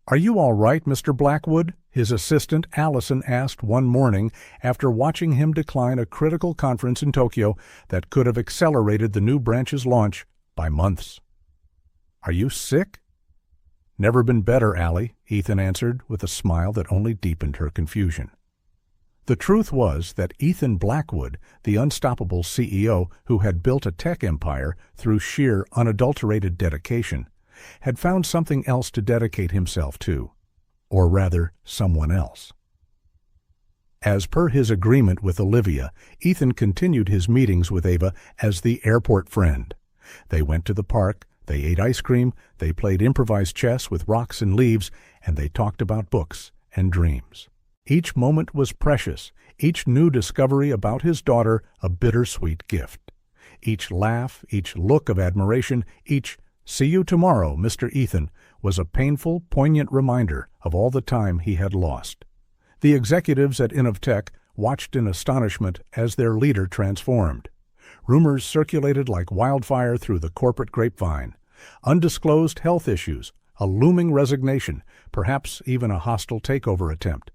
"Are you all right, Mr. Blackwood?" his assistant Allison asked one morning after watching him decline a critical conference in Tokyo that could have accelerated the new branch's launch by months. "Are you sick?" "Never been better, Allie," Ethan answered with a smile that only deepened her confusion. The truth was that Ethan Blackwood, the unstoppable CEO who had built a tech empire through sheer, unadulterated dedication, had found something else to dedicate himself to, or rather, someone else. As per his agreement with Olivia, Ethan continued his meetings with Ava as the airport friend. They went to the park, they ate ice cream, they played improvised chess with rocks and leaves, and they talked about books and dreams. Each moment was precious, each new discovery about his daughter a bittersweet gift. Each laugh, each look of admiration, each "See you tomorrow, Mr. Ethan," was a painful, poignant reminder of all the time he had lost. The executives at Innovtech watched in astonishment as their leader transformed. Rumors circulated like wildfire through the corporate grapevine. Undisclosed health issues, a looming resignation, perhaps even a hostile takeover attempt.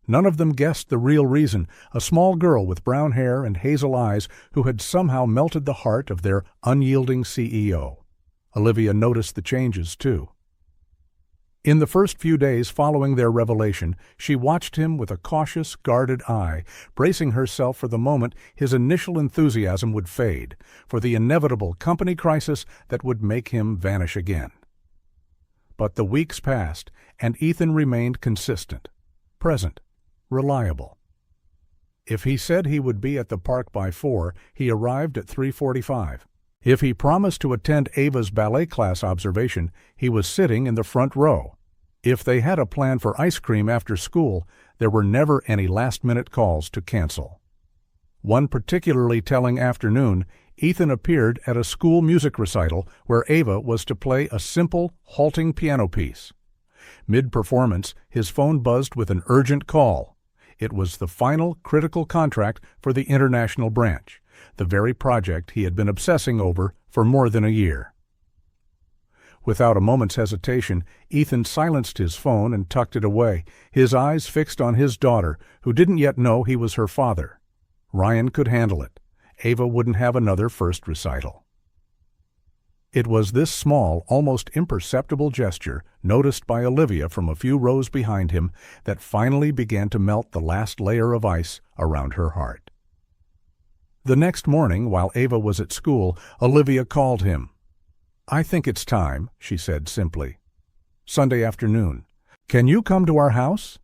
None of them guessed the real reason, a small girl with brown hair and hazel eyes who had somehow melted the heart of their unyielding CEO. Olivia noticed the changes, too. In the first few days following their revelation, she watched him with a cautious, guarded eye, bracing herself for the moment his initial enthusiasm would fade, for the inevitable company crisis that would make him vanish again. But the weeks passed, and Ethan remained consistent, present, reliable. If he said he would be at the park by 4, he arrived at 3:45. If he promised to attend Ava's ballet class observation, he was sitting in the front row. If they had a plan for ice cream after school, there were never any last-minute calls to cancel. One particularly telling afternoon, Ethan appeared at a school music recital where Ava was to play a simple, halting piano piece. Mid-performance, his phone buzzed with an urgent call. It was the final critical contract for the international branch, the very project he had been obsessing over for more than a year. Without a moment's hesitation, Ethan silenced his phone and tucked it away, his eyes fixed on his daughter, who didn't yet know he was her father. Ryan could handle it. Ava wouldn't have another first recital. It was this small, almost imperceptible gesture, noticed by Olivia from a few rows behind him, that finally began to melt the last layer of ice around her heart. The next morning, while Ava was at school, Olivia called him. "I think it's time," she said simply. "Sunday afternoon. Can you come to our house?"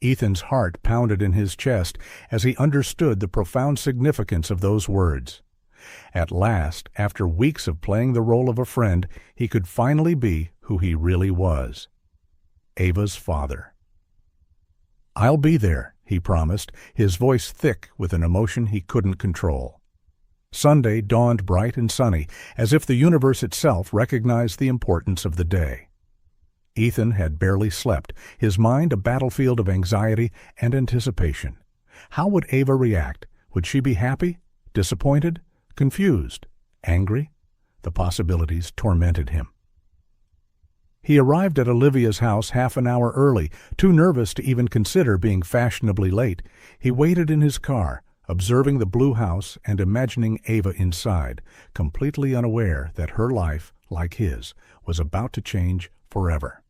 Ethan's heart pounded in his chest as he understood the profound significance of those words. At last, after weeks of playing the role of a friend, he could finally be who he really was. Ava's father. "I'll be there," he promised, his voice thick with an emotion he couldn't control. Sunday dawned bright and sunny, as if the universe itself recognized the importance of the day. Ethan had barely slept, his mind a battlefield of anxiety and anticipation. How would Ava react? Would she be happy? Disappointed? Confused? Angry? The possibilities tormented him. He arrived at Olivia's house half an hour early, too nervous to even consider being fashionably late. He waited in his car, observing the blue house and imagining Ava inside, completely unaware that her life, like his, was about to change forever.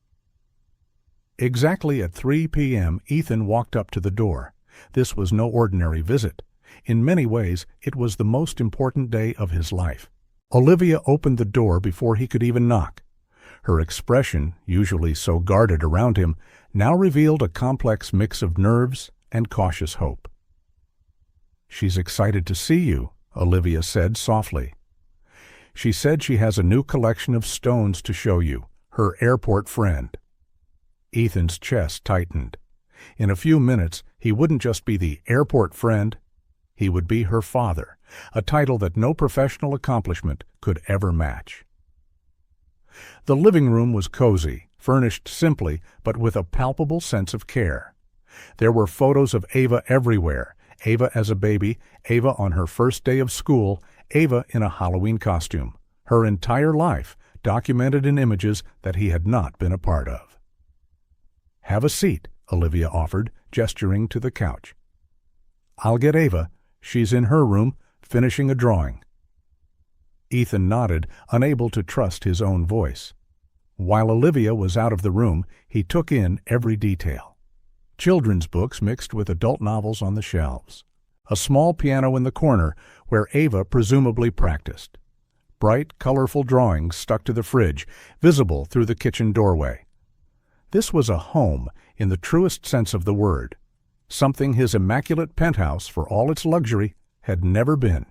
Exactly at 3 p.m., Ethan walked up to the door. This was no ordinary visit. In many ways, it was the most important day of his life. Olivia opened the door before he could even knock. Her expression, usually so guarded around him, now revealed a complex mix of nerves and cautious hope. "She's excited to see you," Olivia said softly. "She said she has a new collection of stones to show you, her airport friend." Ethan's chest tightened. In a few minutes, he wouldn't just be the airport friend, he would be her father, a title that no professional accomplishment could ever match. The living room was cozy, furnished simply, but with a palpable sense of care. There were photos of Ava everywhere, Ava as a baby, Ava on her first day of school, Ava in a Halloween costume, her entire life documented in images that he had not been a part of. "Have a seat," Olivia offered, gesturing to the couch. "I'll get Ava. She's in her room, finishing a drawing." Ethan nodded, unable to trust his own voice. While Olivia was out of the room, he took in every detail. Children's books mixed with adult novels on the shelves. A small piano in the corner where Ava presumably practiced. Bright, colorful drawings stuck to the fridge, visible through the kitchen doorway. This was a home in the truest sense of the word, something his immaculate penthouse, for all its luxury, had never been.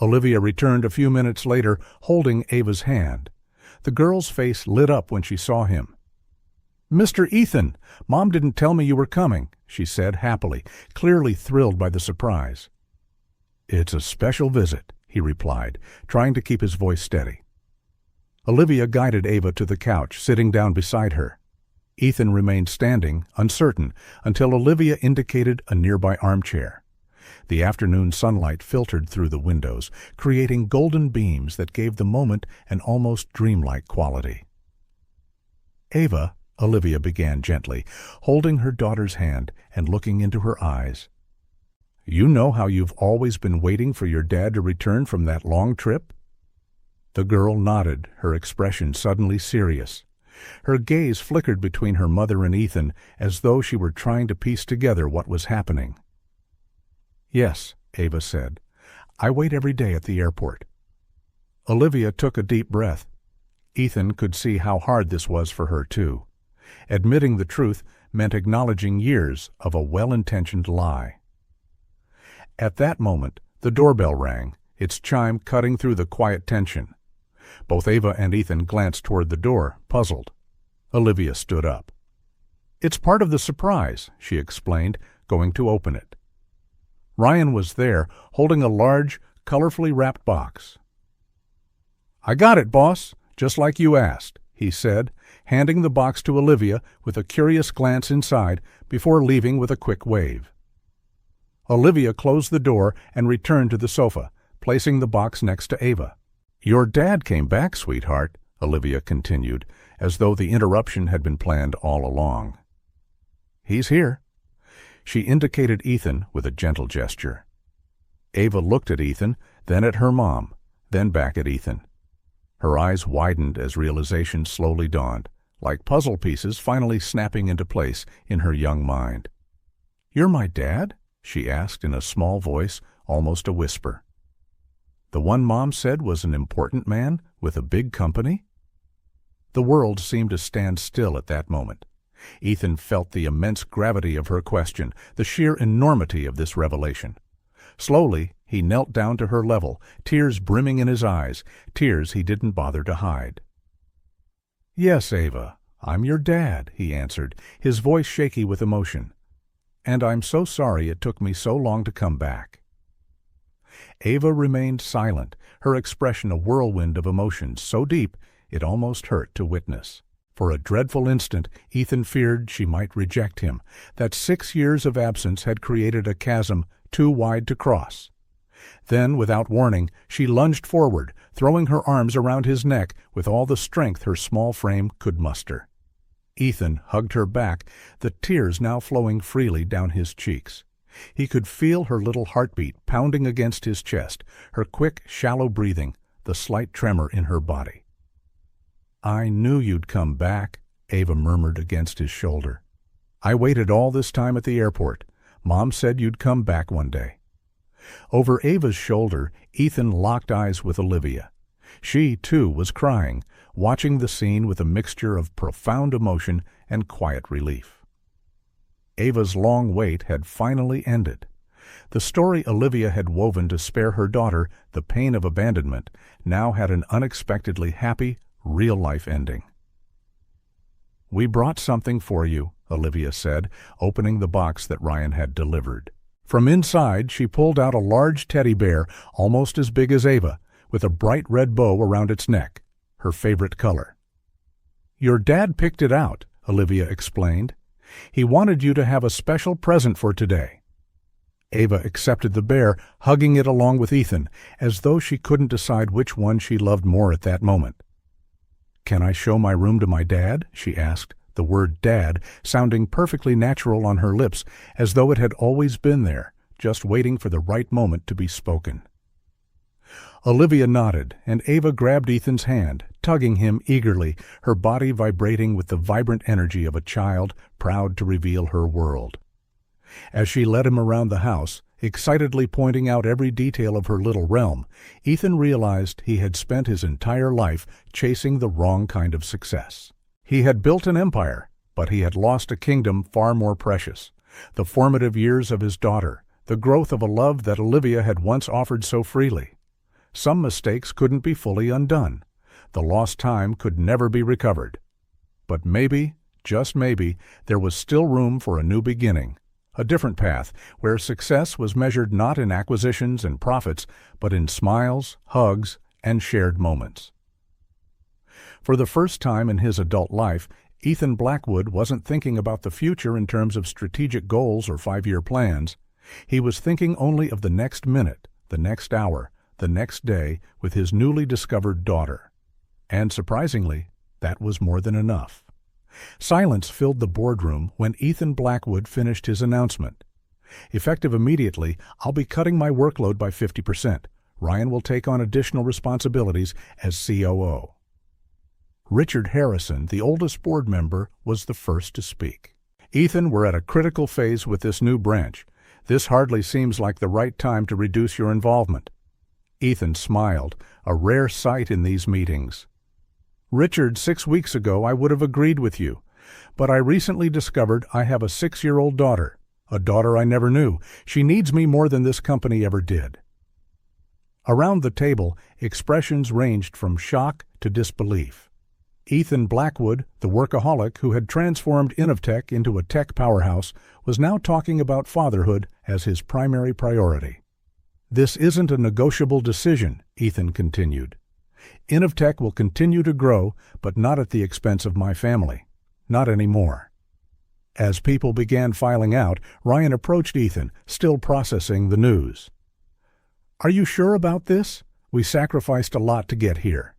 Olivia returned a few minutes later, holding Ava's hand. The girl's face lit up when she saw him. "Mr. Ethan, Mom didn't tell me you were coming," she said happily, clearly thrilled by the surprise. "It's a special visit," he replied, trying to keep his voice steady. Olivia guided Ava to the couch, sitting down beside her. Ethan remained standing, uncertain, until Olivia indicated a nearby armchair. The afternoon sunlight filtered through the windows, creating golden beams that gave the moment an almost dreamlike quality. "Ava," Olivia began gently, holding her daughter's hand and looking into her eyes. "You know how you've always been waiting for your dad to return from that long trip?" The girl nodded, her expression suddenly serious. Her gaze flickered between her mother and Ethan, as though she were trying to piece together what was happening. "Yes," Ava said. "I wait every day at the airport." Olivia took a deep breath. Ethan could see how hard this was for her, too. Admitting the truth meant acknowledging years of a well-intentioned lie. At that moment, the doorbell rang, its chime cutting through the quiet tension. Both Ava and Ethan glanced toward the door, puzzled. Olivia stood up. "It's part of the surprise," she explained, going to open it. Ryan was there, holding a large, colorfully wrapped box. "I got it, boss, just like you asked," he said, handing the box to Olivia with a curious glance inside before leaving with a quick wave. Olivia closed the door and returned to the sofa, placing the box next to Ava. "Your dad came back, sweetheart," Olivia continued, as though the interruption had been planned all along. "He's here." She indicated Ethan with a gentle gesture. Ava looked at Ethan, then at her mom, then back at Ethan. Her eyes widened as realization slowly dawned, like puzzle pieces finally snapping into place in her young mind. "You're my dad?" she asked in a small voice, almost a whisper. "The one Mom said was an important man with a big company?" The world seemed to stand still at that moment. Ethan felt the immense gravity of her question, the sheer enormity of this revelation. Slowly, he knelt down to her level, tears brimming in his eyes, tears he didn't bother to hide. "Yes, Ava, I'm your dad," he answered, his voice shaky with emotion. "And I'm so sorry it took me so long to come back." Ava remained silent, her expression a whirlwind of emotions so deep it almost hurt to witness. For a dreadful instant, Ethan feared she might reject him, that 6 years of absence had created a chasm too wide to cross. Then, without warning, she lunged forward, throwing her arms around his neck with all the strength her small frame could muster. Ethan hugged her back, the tears now flowing freely down his cheeks. He could feel her little heartbeat pounding against his chest, her quick, shallow breathing, the slight tremor in her body. "I knew you'd come back," Ava murmured against his shoulder. "I waited all this time at the airport. Mom said you'd come back one day." Over Ava's shoulder, Ethan locked eyes with Olivia. She, too, was crying, watching the scene with a mixture of profound emotion and quiet relief. Ava's long wait had finally ended. The story Olivia had woven to spare her daughter the pain of abandonment now had an unexpectedly happy, real-life ending. "We brought something for you," Olivia said, opening the box that Ryan had delivered. From inside, she pulled out a large teddy bear, almost as big as Ava, with a bright red bow around its neck, her favorite color. "Your dad picked it out," Olivia explained. "He wanted you to have a special present for today." Ava accepted the bear, hugging it along with Ethan, as though she couldn't decide which one she loved more at that moment. "Can I show my room to my dad?" she asked, the word Dad sounding perfectly natural on her lips, as though it had always been there, just waiting for the right moment to be spoken. Olivia nodded, and Ava grabbed Ethan's hand, tugging him eagerly, her body vibrating with the vibrant energy of a child proud to reveal her world. As she led him around the house, excitedly pointing out every detail of her little realm, Ethan realized he had spent his entire life chasing the wrong kind of success. He had built an empire, but he had lost a kingdom far more precious, the formative years of his daughter, the growth of a love that Olivia had once offered so freely. Some mistakes couldn't be fully undone. The lost time could never be recovered. But maybe, just maybe, there was still room for a new beginning, a different path where success was measured not in acquisitions and profits, but in smiles, hugs, and shared moments. For the first time in his adult life, Ethan Blackwood wasn't thinking about the future in terms of strategic goals or 5-year plans. He was thinking only of the next minute, the next hour, the next day with his newly discovered daughter. And surprisingly, that was more than enough. Silence filled the boardroom when Ethan Blackwood finished his announcement. Effective immediately, I'll be cutting my workload by 50%. Ryan will take on additional responsibilities as COO. Richard Harrison, the oldest board member, was the first to speak. Ethan, we're at a critical phase with this new branch. This hardly seems like the right time to reduce your involvement. Ethan smiled, a rare sight in these meetings. Richard, 6 weeks ago I would have agreed with you, but I recently discovered I have a 6-year-old daughter, a daughter I never knew. She needs me more than this company ever did. Around the table, expressions ranged from shock to disbelief. Ethan Blackwood, the workaholic who had transformed Unwavering into a tech powerhouse, was now talking about fatherhood as his primary priority. This isn't a negotiable decision, Ethan continued. Unwavering will continue to grow, but not at the expense of my family. Not anymore. As people began filing out, Ryan approached Ethan, still processing the news. Are you sure about this? We sacrificed a lot to get here.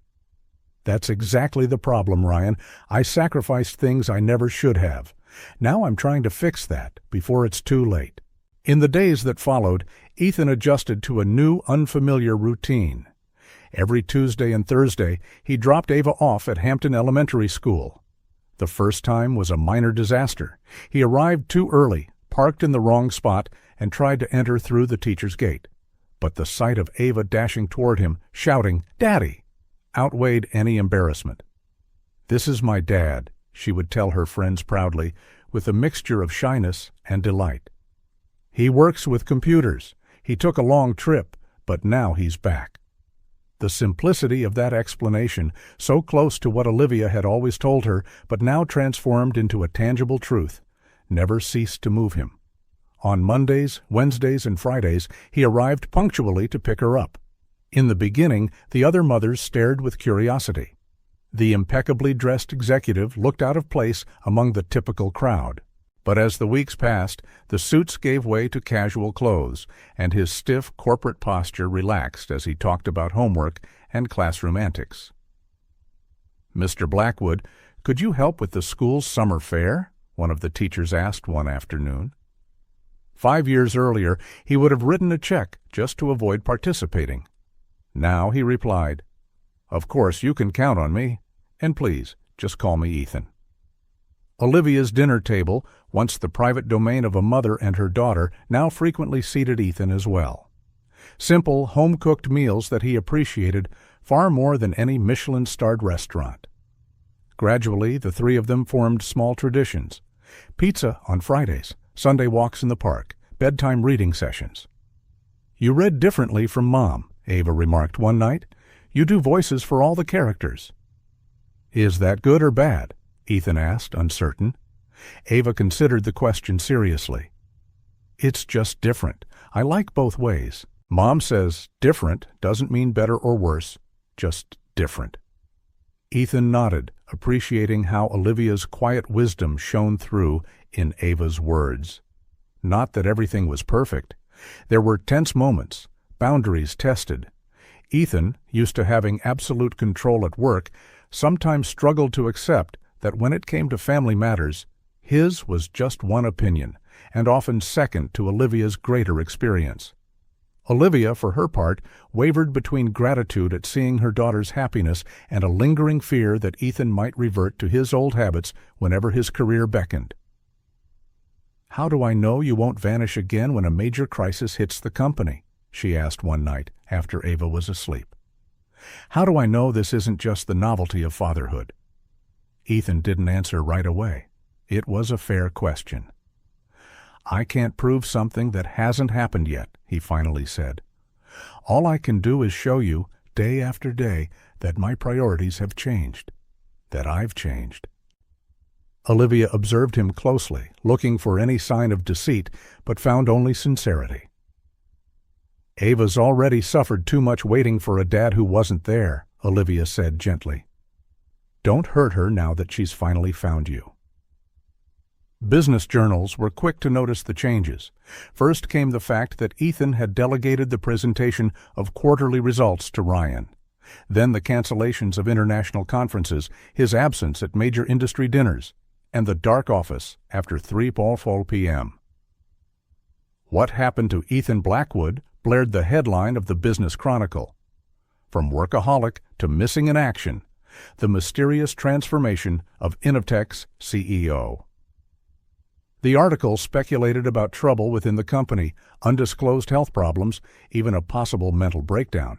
That's exactly the problem, Ryan. I sacrificed things I never should have. Now I'm trying to fix that before it's too late. In the days that followed, Ethan adjusted to a new, unfamiliar routine. Every Tuesday and Thursday, he dropped Ava off at Hampton Elementary School. The first time was a minor disaster. He arrived too early, parked in the wrong spot, and tried to enter through the teacher's gate. But the sight of Ava dashing toward him, shouting, "Daddy!" outweighed any embarrassment. "This is my dad," she would tell her friends proudly, with a mixture of shyness and delight. "He works with computers. He took a long trip, but now he's back." The simplicity of that explanation, so close to what Olivia had always told her, but now transformed into a tangible truth, never ceased to move him. On Mondays, Wednesdays, and Fridays, he arrived punctually to pick her up. In the beginning, the other mothers stared with curiosity. The impeccably dressed executive looked out of place among the typical crowd. But as the weeks passed, the suits gave way to casual clothes, and his stiff corporate posture relaxed as he talked about homework and classroom antics. "Mr. Blackwood, could you help with the school's summer fair?" one of the teachers asked one afternoon. 5 years earlier, he would have written a check just to avoid participating. Now he replied, "Of course, you can count on me, and please, just call me Ethan." Olivia's dinner table, once the private domain of a mother and her daughter, now frequently seated Ethan as well. Simple, home-cooked meals that he appreciated far more than any Michelin-starred restaurant. Gradually, the three of them formed small traditions. Pizza on Fridays, Sunday walks in the park, bedtime reading sessions. "You read differently from Mom," Ava remarked one night. "You do voices for all the characters." "Is that good or bad?" Ethan asked, uncertain. Ava considered the question seriously. "It's just different. I like both ways. Mom says different doesn't mean better or worse, just different." Ethan nodded, appreciating how Olivia's quiet wisdom shone through in Ava's words. Not that everything was perfect. There were tense moments, boundaries tested. Ethan, used to having absolute control at work, sometimes struggled to accept that when it came to family matters, his was just one opinion, and often second to Olivia's greater experience. Olivia, for her part, wavered between gratitude at seeing her daughter's happiness and a lingering fear that Ethan might revert to his old habits whenever his career beckoned. "How do I know you won't vanish again when a major crisis hits the company?" she asked one night after Ava was asleep. "How do I know this isn't just the novelty of fatherhood?" Ethan didn't answer right away. It was a fair question. "I can't prove something that hasn't happened yet," he finally said. "All I can do is show you, day after day, that my priorities have changed, that I've changed." Olivia observed him closely, looking for any sign of deceit, but found only sincerity. "Ava's already suffered too much waiting for a dad who wasn't there," Olivia said gently. "Don't hurt her now that she's finally found you." Business journals were quick to notice the changes. First came the fact that Ethan had delegated the presentation of quarterly results to Ryan. Then the cancellations of international conferences, his absence at major industry dinners, and the dark office after 3:00 p.m. "What happened to Ethan Blackwood?" blared the headline of the Business Chronicle. From workaholic to missing in action, the mysterious transformation of Innovtech's CEO. The article speculated about trouble within the company, undisclosed health problems, even a possible mental breakdown.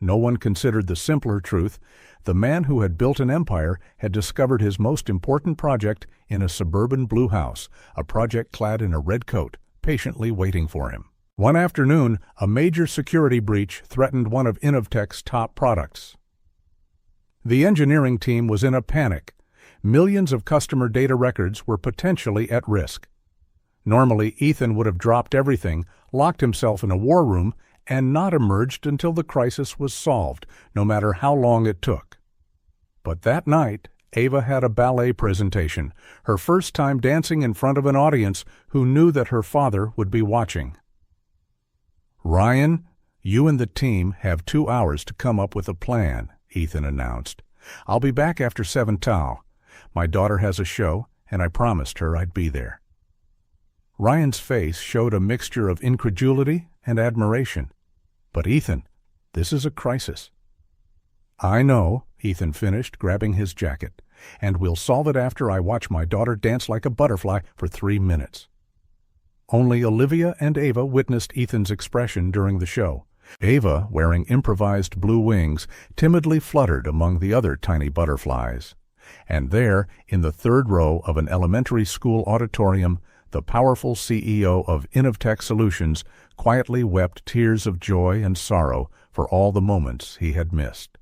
No one considered the simpler truth: the man who had built an empire had discovered his most important project in a suburban blue house, a project clad in a red coat, patiently waiting for him. One afternoon, a major security breach threatened one of Innovtech's top products. The engineering team was in a panic. Millions of customer data records were potentially at risk. Normally, Ethan would have dropped everything, locked himself in a war room, and not emerged until the crisis was solved, no matter how long it took. But that night, Ava had a ballet presentation, her first time dancing in front of an audience who knew that her father would be watching. "Ryan, you and the team have 2 hours to come up with a plan," Ethan announced. "I'll be back after 7 tau. My daughter has a show, and I promised her I'd be there." Ryan's face showed a mixture of incredulity and admiration. "But Ethan, this is a crisis." "I know," Ethan finished, grabbing his jacket, "and we'll solve it after I watch my daughter dance like a butterfly for 3 minutes. Only Olivia and Ava witnessed Ethan's expression during the show. Ava, wearing improvised blue wings, timidly fluttered among the other tiny butterflies. And there, in the third row of an elementary school auditorium, the powerful CEO of Innovtech Solutions quietly wept tears of joy and sorrow for all the moments he had missed.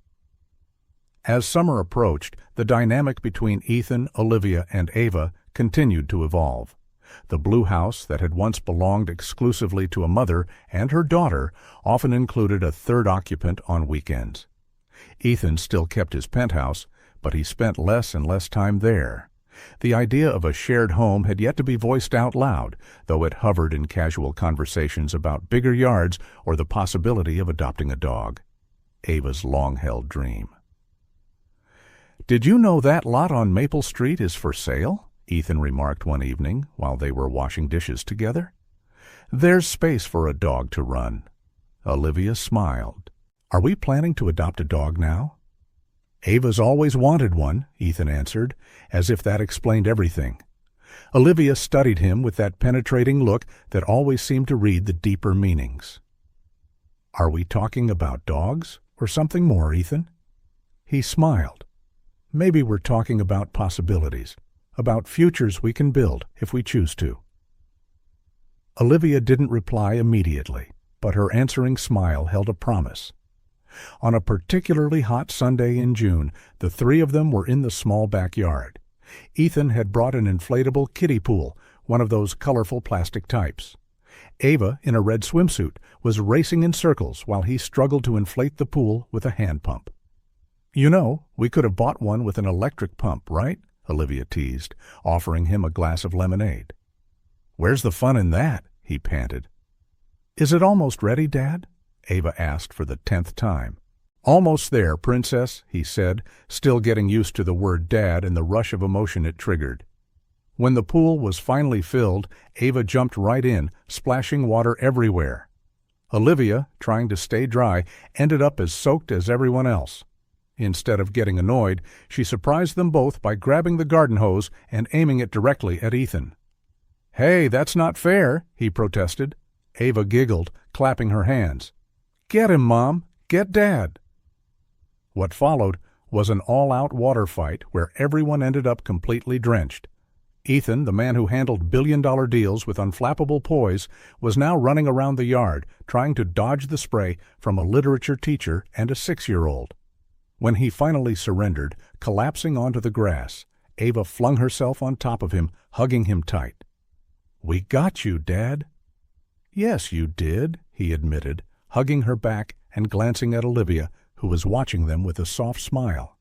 As summer approached, the dynamic between Ethan, Olivia, and Ava continued to evolve. The blue house that had once belonged exclusively to a mother and her daughter often included a third occupant on weekends. Ethan still kept his penthouse, but he spent less and less time there. The idea of a shared home had yet to be voiced out loud, though it hovered in casual conversations about bigger yards or the possibility of adopting a dog. Ava's long-held dream. "Did you know that lot on Maple Street is for sale?" Ethan remarked one evening while they were washing dishes together. "There's space for a dog to run." Olivia smiled. "Are we planning to adopt a dog now?" "Ava's always wanted one," Ethan answered, as if that explained everything. Olivia studied him with that penetrating look that always seemed to read the deeper meanings. "Are we talking about dogs or something more, Ethan?" He smiled. "Maybe we're talking about possibilities, about futures we can build if we choose to." Olivia didn't reply immediately, but her answering smile held a promise. On a particularly hot Sunday in June, the three of them were in the small backyard. Ethan had brought an inflatable kiddie pool, one of those colorful plastic types. Ava, in a red swimsuit, was racing in circles while he struggled to inflate the pool with a hand pump. "You know, we could have bought one with an electric pump, right?" Olivia teased, offering him a glass of lemonade. "Where's the fun in that?" he panted. "Is it almost ready, Dad?" Ava asked for the 10th time. "Almost there, Princess," he said, still getting used to the word Dad and the rush of emotion it triggered. When the pool was finally filled, Ava jumped right in, splashing water everywhere. Olivia, trying to stay dry, ended up as soaked as everyone else. Instead of getting annoyed, she surprised them both by grabbing the garden hose and aiming it directly at Ethan. "Hey, that's not fair," he protested. Ava giggled, clapping her hands. "Get him, Mom! Get Dad!" What followed was an all-out water fight where everyone ended up completely drenched. Ethan, the man who handled billion-dollar deals with unflappable poise, was now running around the yard, trying to dodge the spray from a literature teacher and a 6-year-old. When he finally surrendered, collapsing onto the grass, Ava flung herself on top of him, hugging him tight. "We got you, Dad." "Yes, you did," he admitted, hugging her back and glancing at Olivia, who was watching them with a soft smile.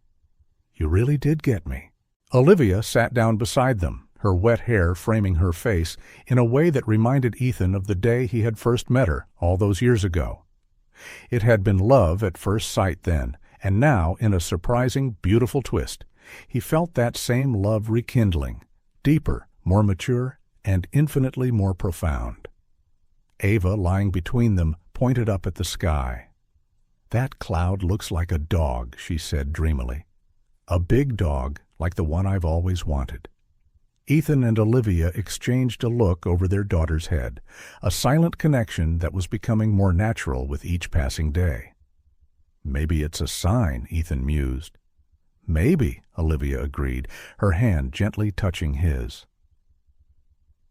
"You really did get me." Olivia sat down beside them, her wet hair framing her face in a way that reminded Ethan of the day he had first met her all those years ago. It had been love at first sight then, and now, in a surprising, beautiful twist, he felt that same love rekindling, deeper, more mature, and infinitely more profound. Ava, lying between them, pointed up at the sky. "That cloud looks like a dog," she said dreamily. "A big dog, like the one I've always wanted." Ethan and Olivia exchanged a look over their daughter's head, a silent connection that was becoming more natural with each passing day. "Maybe it's a sign," Ethan mused. "Maybe," Olivia agreed, her hand gently touching his.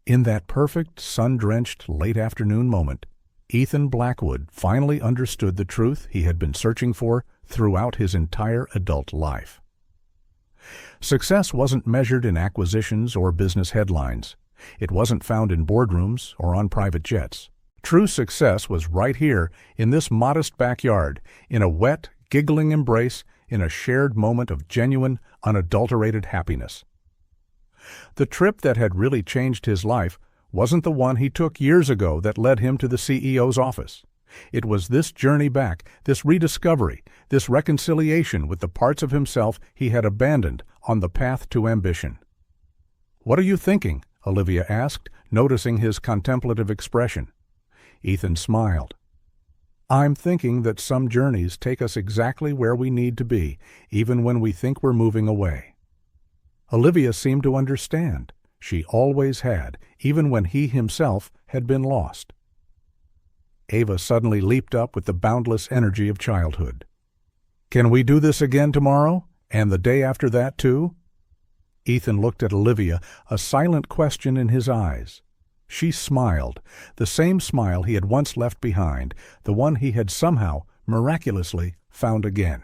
In that perfect, sun-drenched, late-afternoon moment, Ethan Blackwood finally understood the truth he had been searching for throughout his entire adult life. Success wasn't measured in acquisitions or business headlines. It wasn't found in boardrooms or on private jets. True success was right here, in this modest backyard, in a wet, giggling embrace, in a shared moment of genuine, unadulterated happiness. The trip that had really changed his life wasn't the one he took years ago that led him to the CEO's office. It was this journey back, this rediscovery, this reconciliation with the parts of himself he had abandoned on the path to ambition. "What are you thinking?" Olivia asked, noticing his contemplative expression. Ethan smiled. "I'm thinking that some journeys take us exactly where we need to be, even when we think we're moving away." Olivia seemed to understand. She always had, even when he himself had been lost. Ava suddenly leaped up with the boundless energy of childhood. "Can we do this again tomorrow? And the day after that, too?" Ethan looked at Olivia, a silent question in his eyes. She smiled, the same smile he had once left behind, the one he had somehow, miraculously, found again.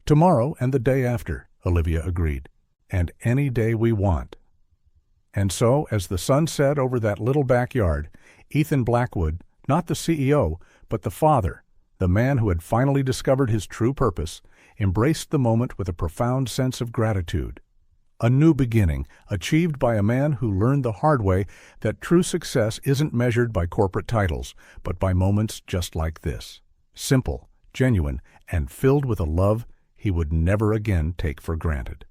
"Tomorrow and the day after," Olivia agreed. "And any day we want." And so, as the sun set over that little backyard, Ethan Blackwood, not the CEO, but the father, the man who had finally discovered his true purpose, embraced the moment with a profound sense of gratitude. A new beginning, achieved by a man who learned the hard way that true success isn't measured by corporate titles, but by moments just like this, simple, genuine, and filled with a love he would never again take for granted.